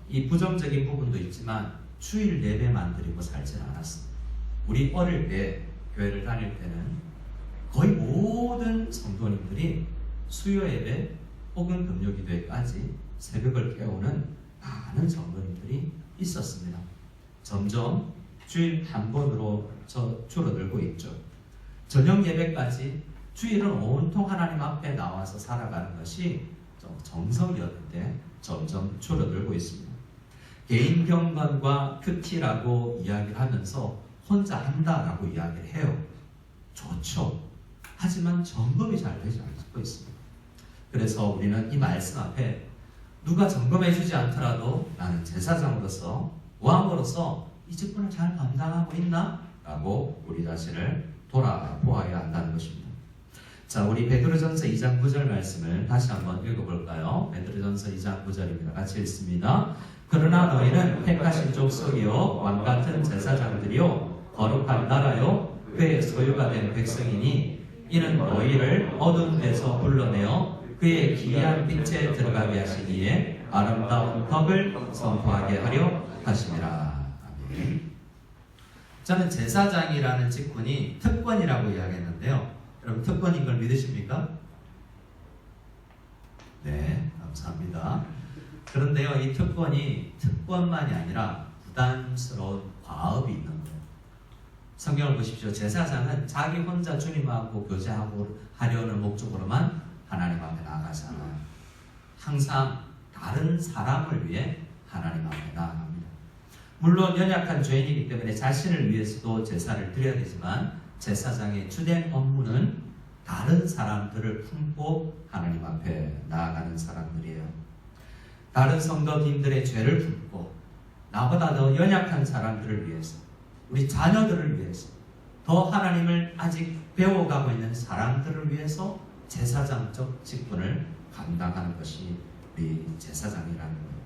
이 부정적인 부분도 있지만 주일 예배만 드리고 살지는 않았습니다. 우리 어릴 때 교회를 다닐 때는 거의 모든 성도님들이 수요 예배 혹은 금요 기도회까지 새벽을 깨우는 많은 성도님들이 있었습니다. 점점 주일 한 번으로 줄어들고 있죠. 저녁 예배까지 주일은 온통 하나님 앞에 나와서 살아가는 것이 정석이었는데 점점 줄어들고 있습니다. 개인 경건과 큐티라고 이야기를 하면서 혼자 한다라고 이야기를 해요. 좋죠. 하지만 점검이 잘 되지 않고 있습니다. 그래서 우리는 이 말씀 앞에 누가 점검해 주지 않더라도 나는 제사장으로서 왕으로서 이 직분을 잘 감당하고 있나? 라고 우리 자신을 돌아보아야 한다는 것입니다. 자, 우리 베드로전서 2장 9절 말씀을 다시 한번 읽어볼까요? 베드로전서 2장 9절입니다. 같이 읽습니다. 그러나 너희는 택하신 족속이요 왕같은 제사장들이요 거룩한 나라요 그의 소유가 된 백성이니 이는 너희를 어두운 데서 불러내어 그의 기이한 빛에 들어가게 하시기에 아름다운 덕을 선포하게 하려 하심이라. 아멘. 저는 제사장이라는 직분이 특권이라고 이야기했는데요. 여러분 특권인 걸 믿으십니까? 네, 감사합니다. 그런데요, 이 특권이 특권만이 아니라 부담스러운 과업이 있는 거예요. 성경을 보십시오. 제사장은 자기 혼자 주님하고 교제하고 하려는 목적으로만 하나님 앞에 나아가지 않아요. 항상 다른 사람을 위해 하나님 앞에 나아갑니다. 물론 연약한 죄인이기 때문에 자신을 위해서도 제사를 드려야 되지만 제사장의 주된 업무는 다른 사람들을 품고 하나님 앞에 나아가는 사람들이에요. 다른 성도님들의 죄를 품고 나보다 더 연약한 사람들을 위해서, 우리 자녀들을 위해서, 더 하나님을 아직 배워가고 있는 사람들을 위해서 제사장적 직분을 감당하는 것이 우리 제사장이라는 거예요.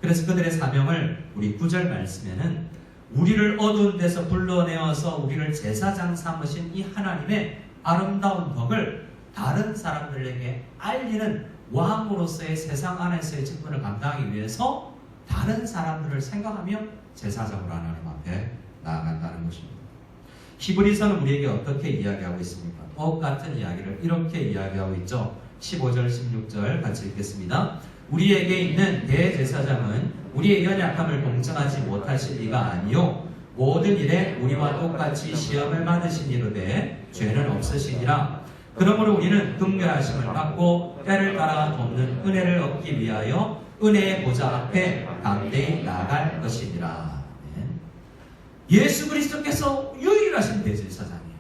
그래서 그들의 사명을 우리 9절 말씀에는 우리를 어두운 데서 불러내어서 우리를 제사장 삼으신 이 하나님의 아름다운 덕을 다른 사람들에게 알리는 왕으로서의 세상 안에서의 직분을 감당하기 위해서 다른 사람들을 생각하며 제사장으로 하나님 앞에 나아간다는 것입니다. 히브리서는 우리에게 어떻게 이야기하고 있습니까? 똑같은 이야기를 이렇게 이야기하고 있죠. 15절 16절 같이 읽겠습니다. 우리에게 있는 대제사장은 우리의 연약함을 동정하지 못하실 리가 아니요 모든 일에 우리와 똑같이 시험을 받으시니로되 죄는 없으시니라. 그러므로 우리는 극렬하심을 받고 때를 따라 돕는 은혜를 얻기 위하여 은혜의 보좌 앞에 담대히 나아갈 것이니라. 예수 그리스도께서 유일하신 대제사장이에요.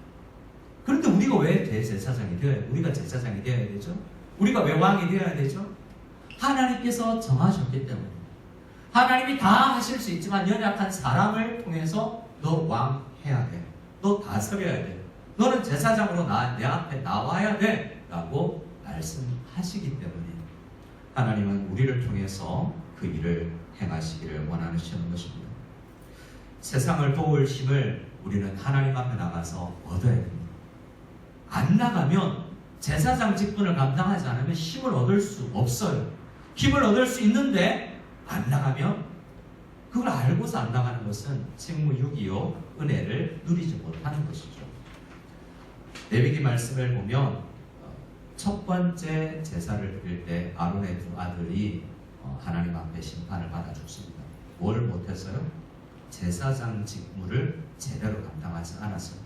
그런데 우리가 왜 대제사장이 되어야 돼요? 우리가 제사장이 되어야 되죠? 우리가 왜 왕이 되어야 되죠? 하나님께서 정하셨기 때문에. 하나님이 다 하실 수 있지만 연약한 사람을 통해서 너 왕 해야 돼. 너 다스려야 돼. 너는 제사장으로 내 앞에 나와야 돼. 라고 말씀하시기 때문에 하나님은 우리를 통해서 그 일을 행하시기를 원하시는 것입니다. 세상을 도울 힘을 우리는 하나님 앞에 나가서 얻어야 됩니다. 안 나가면 제사장 직분을 감당하지 않으면 힘을 얻을 수 없어요. 힘을 얻을 수 있는데 안 나가면 그걸 알고서 안 나가는 것은 직무유기요 은혜를 누리지 못하는 것이죠. 레위기 말씀을 보면 첫 번째 제사를 드릴 때 아론의 두 아들이 하나님 앞에 심판을 받아 죽습니다. 뭘 못했어요? 제사장 직무를 제대로 감당하지 않았어요.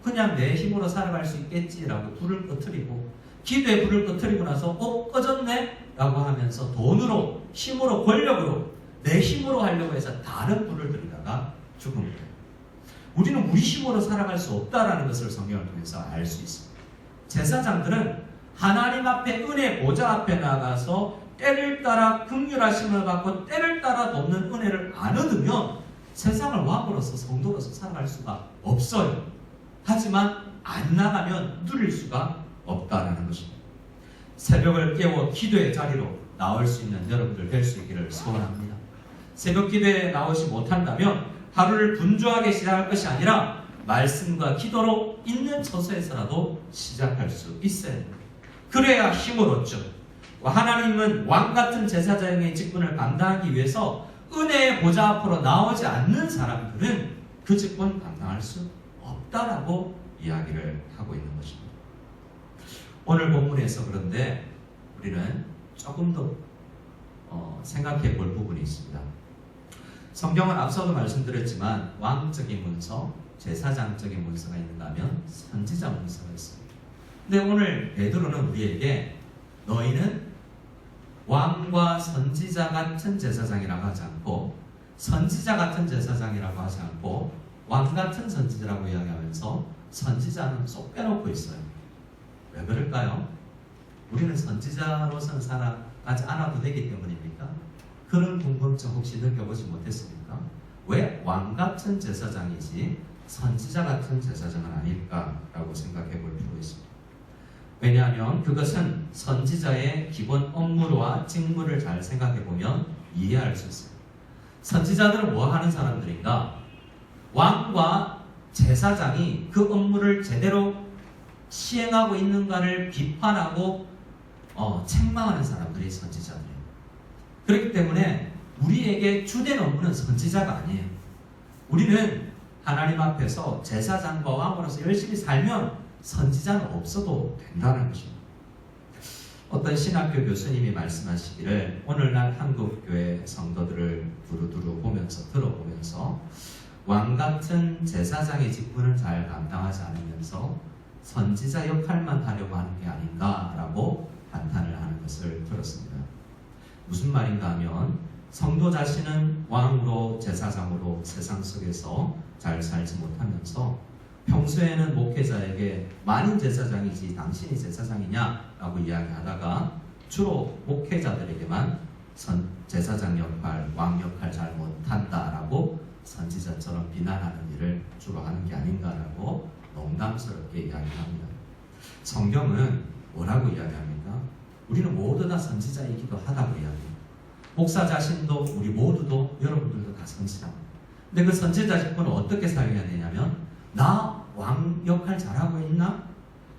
그냥 내 힘으로 살아갈 수 있겠지라고 불을 꺼트리고, 기도에 불을 꺼트리고 나서 꺼졌네? 라고 하면서 돈으로, 힘으로, 권력으로, 내 힘으로 하려고 해서 다른 불을 들이다가 죽은 거예요. 우리는 우리 힘으로 살아갈 수 없다라는 것을 성경을 통해서 알 수 있습니다. 제사장들은 하나님 앞에 은혜 보좌 앞에 나가서 때를 따라 긍휼하심을 받고 때를 따라 돕는 은혜를 안 얻으면 세상을 왕으로서 성도로서 살아갈 수가 없어요. 하지만 안 나가면 누릴 수가 없다라는 것입니다. 새벽을 깨워 기도의 자리로 나올 수 있는 여러분들 될 수 있기를 소원합니다. 새벽 기도에 나오지 못한다면 하루를 분주하게 시작할 것이 아니라 말씀과 기도로 있는 처소에서라도 시작할 수 있어야 됩니다. 그래야 힘을 얻죠. 하나님은 왕같은 제사장의 직분을 감당하기 위해서 은혜의 보좌 앞으로 나오지 않는 사람들은 그 직분 감당할 수 없다라고 이야기를 하고 있는 것입니다. 오늘 본문에서 그런데 우리는 조금 더 생각해 볼 부분이 있습니다. 성경은 앞서도 말씀드렸지만 왕적인 문서, 제사장적인 문서가 있는가 하면 선지자 문서가 있습니다. 근데 오늘 베드로는 우리에게 너희는 왕과 선지자 같은 제사장이라고 하지 않고 선지자 같은 제사장이라고 하지 않고 왕 같은 선지자라고 이야기하면서 선지자는 쏙 빼놓고 있어요. 왜 그럴까요? 우리는 선지자로서는 살아가지 않아도 되기 때문입니까? 그런 궁금증 혹시 느껴보지 못했습니까? 왜 왕 같은 제사장이지 선지자 같은 제사장은 아닐까라고 생각해 볼 필요가 있습니다. 왜냐하면 그것은 선지자의 기본 업무와 직무를 잘 생각해 보면 이해할 수 있습니다. 선지자들은 뭐 하는 사람들인가? 왕과 제사장이 그 업무를 제대로 시행하고 있는가를 비판하고 책망하는 사람들이 선지자들이에요. 그렇기 때문에 우리에게 주된 업무는 선지자가 아니에요. 우리는 하나님 앞에서 제사장과 왕으로서 열심히 살면 선지자는 없어도 된다는 것입니다. 어떤 신학교 교수님이 말씀하시기를 오늘날 한국교회 성도들을 두루두루 보면서 들어보면서 왕같은 제사장의 직분을 잘 감당하지 않으면서 선지자 역할만 하려고 하는 게 아닌가라고 한탄을 하는 것을 들었습니다. 무슨 말인가 하면 성도 자신은 왕으로 제사장으로 세상 속에서 잘 살지 못하면서 평소에는 목회자에게 만인 제사장이지 당신이 제사장이냐라고 이야기하다가 주로 목회자들에게만 제사장 역할, 왕 역할 잘 못한다라고 선지자처럼 비난하는 일을 주로 하는 게 아닌가라고 농담스럽게 이야기합니다. 성경은 뭐라고 이야기합니까? 우리는 모두 다 선지자이기도 하다고 이야기합니다. 목사 자신도 우리 모두도 여러분들도 다 선지자입니다. 근데 그 선지자 직분을 어떻게 사용해야 되냐면 나 왕 역할 잘하고 있나?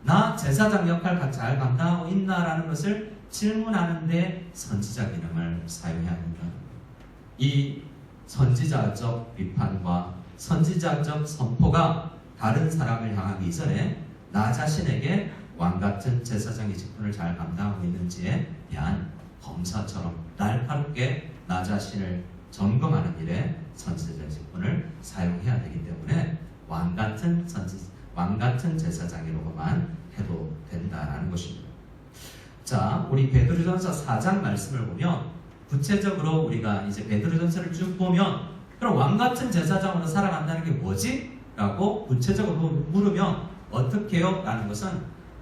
나 제사장 역할 잘 감당하고 있나라는 것을 질문하는데 선지자 기능을 사용해야 합니다. 이 선지자적 비판과 선지자적 선포가 다른 사람을 향하기 이전에 나 자신에게 왕같은 제사장의 직분을 잘 감당하고 있는지에 대한 검사처럼 날카롭게 나 자신을 점검하는 일에 선지자 직분을 사용해야 되기 때문에 왕같은 제사장으로만 해도 된다라는 것입니다. 자, 우리 베드로전서 4장 말씀을 보면 구체적으로 우리가 이제 베드로전서를 쭉 보면 그럼 왕같은 제사장으로 살아간다는 게 뭐지? 라고 구체적으로 물으면 어떻게 해요? 라는 것은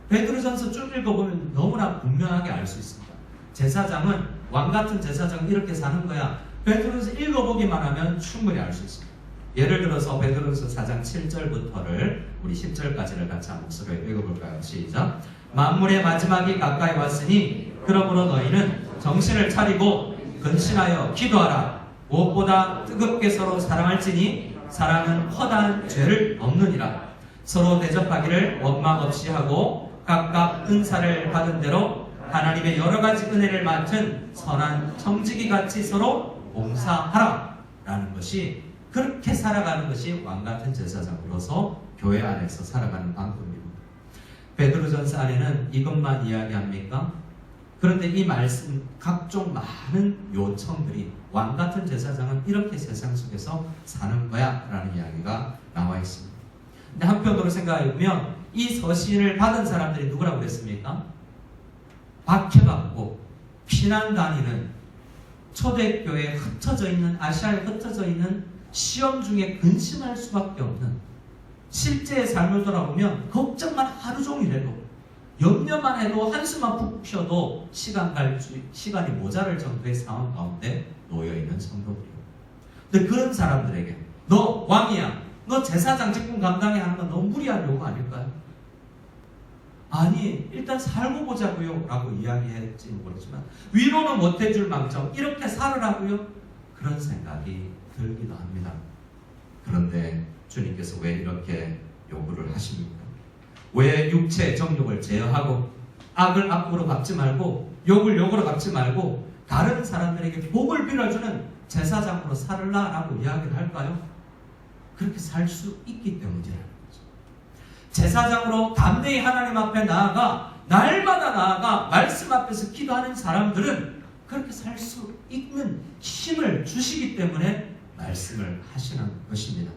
베드로전서 쭉 읽어보면 너무나 분명하게 알 수 있습니다. 제사장은 왕같은 제사장은 이렇게 사는 거야. 베드로전서 읽어보기만 하면 충분히 알 수 있습니다. 예를 들어서 베드로전서 4장 7절부터를 우리 10절까지를 같이 한 목소리로 읽어볼까요? 시작. 만물의 마지막이 가까이 왔으니 그러므로 너희는 정신을 차리고 근신하여 기도하라. 무엇보다 뜨겁게 서로 사랑할지니 사랑은 허다한 죄를 없느니라. 서로 대접하기를 원망 없이 하고 각각 은사를 받은 대로 하나님의 여러 가지 은혜를 맡은 선한 청지기 같이 서로 봉사하라 라는 것이, 그렇게 살아가는 것이 왕같은 제사장으로서 교회 안에서 살아가는 방법입니다. 베드로전서 안에는 이것만 이야기합니까? 그런데 이 말씀 각종 많은 요청들이 왕같은 제사장은 이렇게 세상 속에서 사는 거야 라는 이야기가 나와 있습니다. 근데 한편으로 생각해보면 이 서신을 받은 사람들이 누구라고 그랬습니까? 박해받고 피난 다니는 초대교회에 흩어져 있는, 아시아에 흩어져 있는 시험 중에 근심할 수밖에 없는, 실제의 삶을 돌아보면 걱정만 하루 종일 해도, 염려만 해도, 한숨만 푹 쉬어도 시간이 모자랄 정도의 상황 가운데 놓여있는 성도들이에요. 근데 그런 사람들에게 너 왕이야, 너 제사장 직분 감당해야 하는 건 너무 무리한 요구 아닐까요? 아니, 일단 살고 보자고요 라고 이야기했지는 모르지만 위로는 못해줄 망정 이렇게 살으라고요? 그런 생각이 들기도 합니다. 그런데 주님께서 왜 이렇게 요구를 하십니까? 왜 육체의 정욕을 제어하고 악을 악으로 갚지 말고 욕을 욕으로 갚지 말고 다른 사람들에게 복을 빌어주는 제사장으로 살으라라고 이야기를 할까요? 그렇게 살 수 있기 때문이라는 거죠. 제사장으로 담대히 하나님 앞에 나아가 날마다 나아가 말씀 앞에서 기도하는 사람들은 그렇게 살 수 있는 힘을 주시기 때문에 말씀을 하시는 것입니다.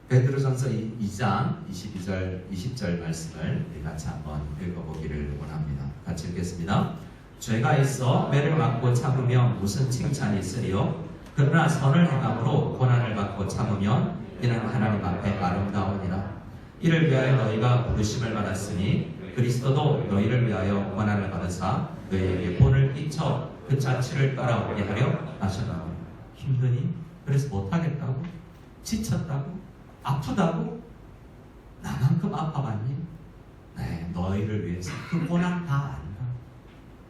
베드로전서 2장 22절 20절 말씀을 우리 같이 한번 읽어보기를 원합니다. 같이 읽겠습니다. 죄가 있어 매를 맞고 참으면 무슨 칭찬이 있으리요? 그러나 선을 행함으로 고난을 받고 참으면 이는 하나님 앞에 아름다우니라. 이를 위하여 너희가 부르심을 받았으니 그리스도도 너희를 위하여 고난을 받으사 너희에게 본을 끼쳐 그 자취를 따라오게 하려 하셨나니. 힘드니? 그래서 못하겠다고? 지쳤다고? 아프다고? 나만큼 아파봤니? 네, 너희를 위해서 그 고난 다 안다.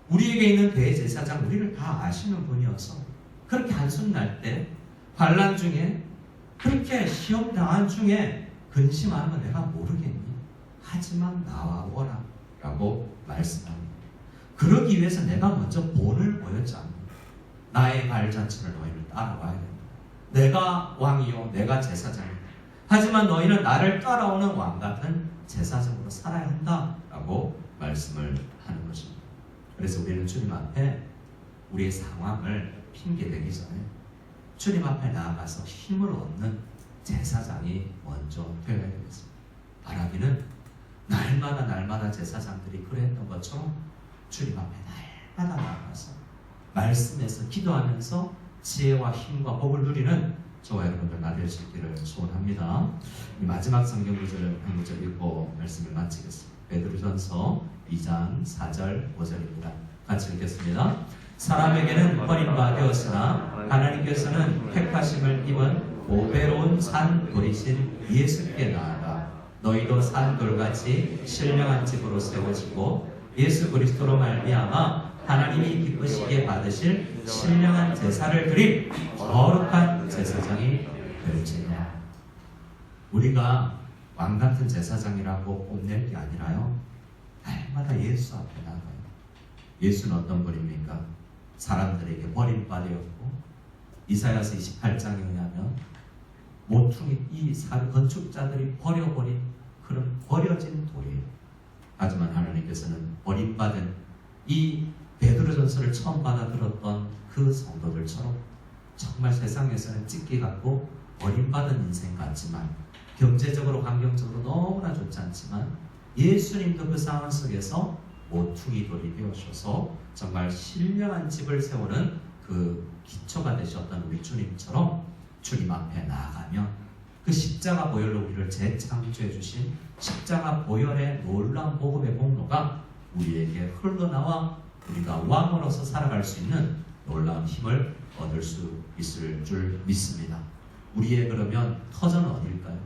우리에게 있는 대제사장, 우리를 다 아시는 분이어서 그렇게 한숨 날 때, 환난 중에, 그렇게 시험 당한 중에 근심하는 건 내가 모르겠니? 하지만 나와 오라 라고 말씀합니다. 그러기 위해서 내가 먼저 본을 보였잖아. 나의 발자취를 너희를 따라와야 된다. 내가 왕이요 내가 제사장이다. 하지만 너희는 나를 따라오는 왕같은 제사장으로 살아야 한다 라고 말씀을 하는 것입니다. 그래서 우리는 주님 앞에 우리의 상황을 핑계대기 전에 주님 앞에 나아가서 힘을 얻는 제사장이 먼저 되어야 되겠습니다. 바라기는 날마다 제사장들이 그랬던 것처럼 주님 앞에 날마다 나아가서 말씀에서 기도하면서 지혜와 힘과 복을 누리는 저와 여러분들 나 될 수 있기를 소원합니다. 이 마지막 성경 구절 한 구절 읽고 말씀을 마치겠습니다. 베드로전서 2장 4절 5절입니다. 같이 읽겠습니다. 사람에게는 버림바 되었으나 하나님께서는 택하심을 입은 보배로운 산 돌이신 예수께 나아가 너희도 산 돌같이 신령한 집으로 세워지고 예수 그리스도로 말미암아 하나님이 기쁘시게 받으실 신령한 제사를 드릴 거룩한 제사장이 될지니라. 우리가 왕같은 제사장이라고 뽐낼 게 아니라요, 날마다 예수 앞에 나가요. 예수는 어떤 분입니까? 사람들에게 버림받았고, 이사야서 28장에 의하면 모퉁이 이 건축자들이 버려버린 그런 버려진 돌이에요. 하지만 하나님께서는 버림받은 이 베드로전서를 처음 받아들었던 그 성도들처럼 정말 세상에서는 찢기 같고 버림받은 인생 같지만, 경제적으로 환경적으로 너무나 좋지 않지만 예수님도 그 상황 속에서 모퉁이 돌이 되어셔서 정말 신령한 집을 세우는 그 기초가 되셨던 우리 주님처럼 주님 앞에 나아가면 그 십자가 보혈로 우리를 재창조해 주신 십자가 보혈의 놀라운 복음의 공로가 우리에게 흘러나와 우리가 왕으로서 살아갈 수 있는 놀라운 힘을 얻을 수 있을 줄 믿습니다. 우리의 그러면 터전은 어딜까요?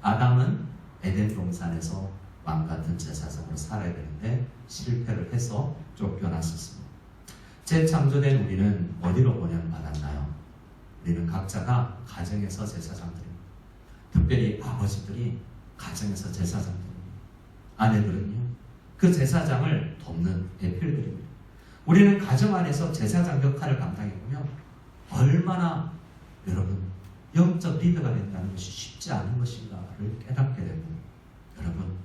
아담은 에덴 동산에서 왕같은 제사장으로 살아야 되는데 실패를 해서 쫓겨났었습니다. 재창조된 우리는 어디로 보내받았나요? 우리는 각자가 가정에서 제사장들입니다. 특별히 아버지들이 가정에서 제사장들입니다. 아내들은요, 그 제사장을 돕는 대필들입니다. 우리는 가정 안에서 제사장 역할을 감당해보면 얼마나 여러분 영적 리더가 된다는 것이 쉽지 않은 것인가를 깨닫게 됩니다. 여러분,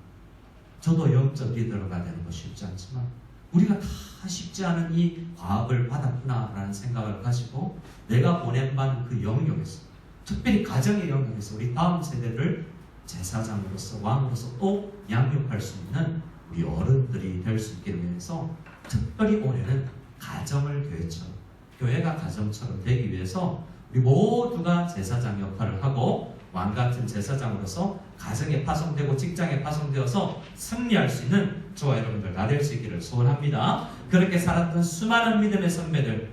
저도 영적 리더가 되는 것이 쉽지 않지만 우리가 다 쉽지 않은 이 과업을 받았구나라는 생각을 가지고 내가 보낸받은 그 영역에서, 특별히 가정의 영역에서 우리 다음 세대를 제사장으로서 왕으로서 또 양육할 수 있는 우리 어른들이 될 수 있게 위해서 특별히 올해는 가정을 교회처럼, 교회가 가정처럼 되기 위해서 우리 모두가 제사장 역할을 하고 왕같은 제사장으로서 가정에 파송되고 직장에 파송되어서 승리할 수 있는 저와 여러분들 다 될 수 있기를 소원합니다. 그렇게 살았던 수많은 믿음의 선배들을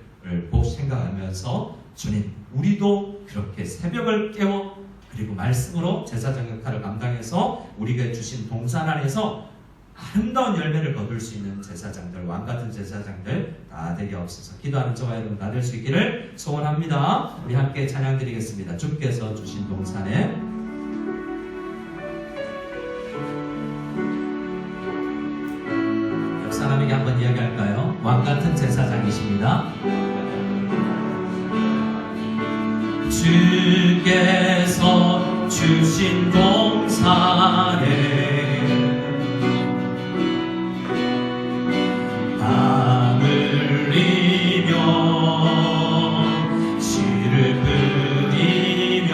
생각하면서 주님, 우리도 그렇게 새벽을 깨워 그리고 말씀으로 제사장 역할을 감당해서 우리가 주신 동산 안에서 아름다운 열매를 거둘 수 있는 제사장들, 왕같은 제사장들 다 되게 없어서 기도하는 저와 여러분 다 될 수 있기를 소원합니다. 우리 함께 찬양 드리겠습니다. 주께서 주신 동산에 옆 사람에게 한번 이야기할까요? 왕같은 제사장이십니다. 주께서 주신 동산에 땀 흘리며 씨를 뿌리며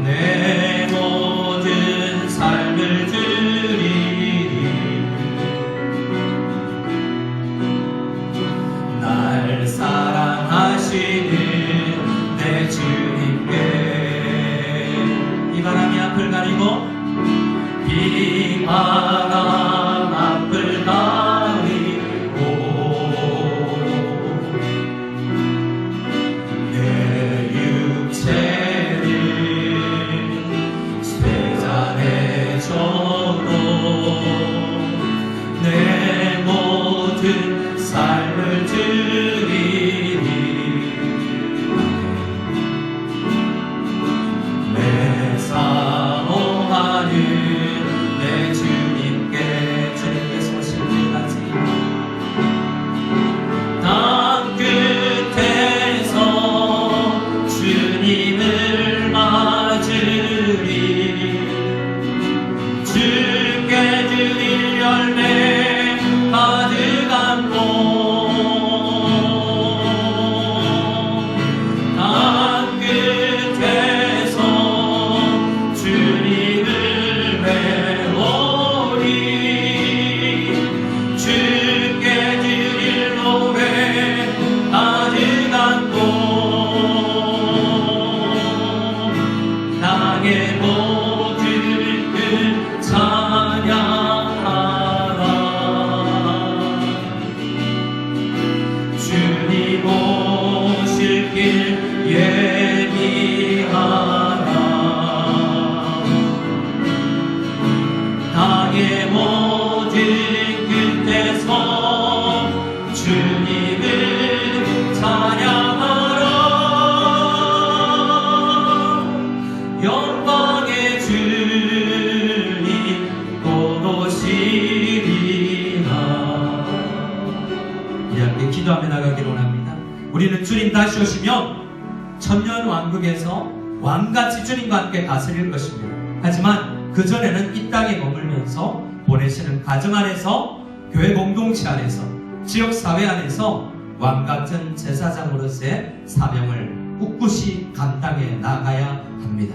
내 모든 삶을 드리리 날 사랑하시는 내 주님께 이 바람이 앞을 가리고 비바람 앞을 가리고 내 육체를 쇠잔에 져도 내 모든 삶을 드리리 내 사모하는 내 주님께 주님께서 오실 때까지 땅 끝에서 주님을 맞으리 주께 드릴 열매 가득한 몸 땅 끝에서 주님을 주께 드릴 노래 가득한 곳 나의 모든 뜻 찬양하라 주님 오실 길 예비하라 나의 모든 끝에서 주님을 찬양하라 영광의 주님 곧 오시리라 이렇게 기도하며 나가기를 원합니다. 우리는 주님 다시 오시면 천년 왕국에서 왕같이 주님과 함께 다스릴 것입니다. 하지만 그전에는 이 땅에 머물면서 보내시는 가정 안에서 교회 공동체 안에서 지역사회 안에서 왕같은 제사장으로서의 사명을 꿋꿋이 감당해 나가야 합니다.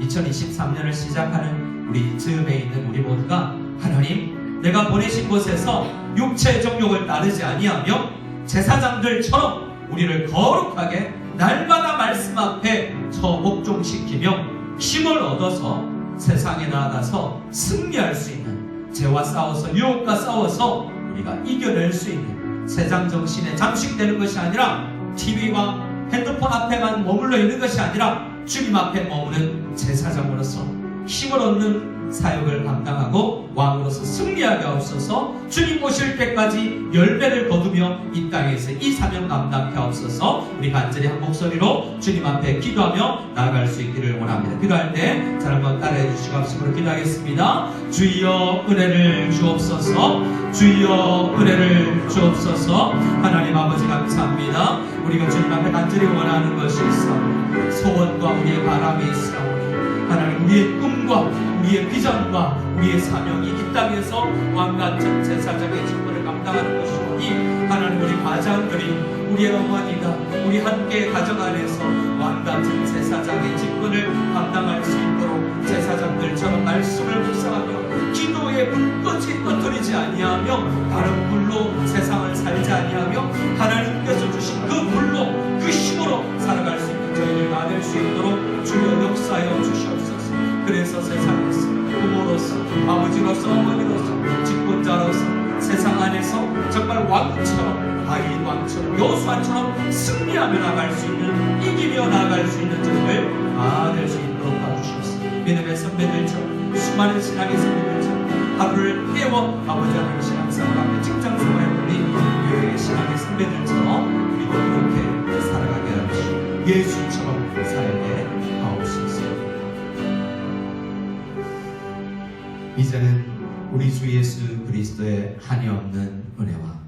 2023년을 시작하는 우리 즈음에 있는 우리 모두가 하나님 내가 보내신 곳에서 육체의 정욕을 따르지 아니하며 제사장들처럼 우리를 거룩하게 날마다 말씀 앞에 목종시키며 힘을 얻어서 세상에 나아가서 승리할 수 있는 죄와 싸워서 유혹과 싸워서 우리가 이겨낼 수 있는 세상 정신에 잠식되는 것이 아니라 TV와 핸드폰 앞에만 머물러 있는 것이 아니라 주님 앞에 머무는 제사장으로서 힘을 얻는 사역을 감당하고 왕으로서 승리하게 하옵소서. 주님 오실 때까지 열매를 거두며 이 땅에서 이 사명 감당케 하옵소서. 우리 간절히 한 목소리로 주님 앞에 기도하며 나아갈 수 있기를 원합니다. 기도할 때 잘 한번 따라해 주시고 합심으로 기도하겠습니다. 주여 은혜를 주옵소서. 주여 은혜를 주옵소서. 하나님 아버지 감사합니다. 우리가 주님 앞에 간절히 원하는 것이 있사오니 소원과 우리의 바람이 있사오니 하나님 우리의 꿈과 우리의 비전과 우리의 사명이 이 땅에서 왕같은 제사장의 직분을 감당하는 것이오니 하나님 우리 가장들이 우리의 어머니가 우리 함께 가정 안에서 왕같은 제사장의 직분을 감당할 수 있도록 제사장들처럼 말씀을 묵상하며 기도의 불꽃이 꺼뜨리지 아니하며 다른 불로 세상을 살지 아니하며 하나님께서 주신 그 불로 그 힘으로 살아갈 수 있는 저희들과 될 수 있도록 주여 역사하여 주시옵소서. 그래서 세상에서 부모로서 아버지로서 어머니로서 직분자로서 세상 안에서 정말 왕처럼 다윗 왕처럼 여호수아처럼 승리하며 나갈 수 있는 이기며 나갈 수 있는 저희들 다 될 수 있도록 봐주시옵소서. 믿음의 선배들처럼 수많은 신앙의 선배들처럼 하루를 깨워 아버지 하나님 신앙생활하며 직장생활에 우리 교회의 신앙의 선배들처럼 우리도 이렇게 살아가게 하시고 예수처럼 살게 하옵소서. 이제는 우리 주 예수 그리스도의 한이 없는 은혜와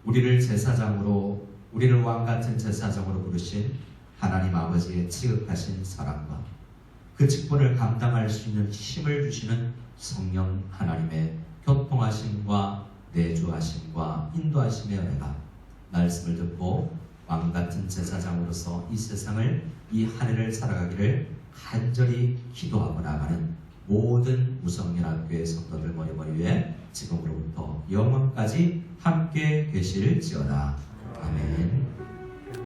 우리를 제사장으로 우리를 왕같은 제사장으로 부르신 하나님 아버지의 지극하신 사랑과 그 직분을 감당할 수 있는 힘을 주시는 성령 하나님의 교통하심과 내주하심과 인도하심의 은혜가 말씀을 듣고 왕같은 제사장으로서 이 세상을 이 한 해를 살아가기를 간절히 기도하고 나가는 모든 우성연합교회 성도들 머리 위에 지금으로부터 영원까지 함께 계실지어다. 아멘.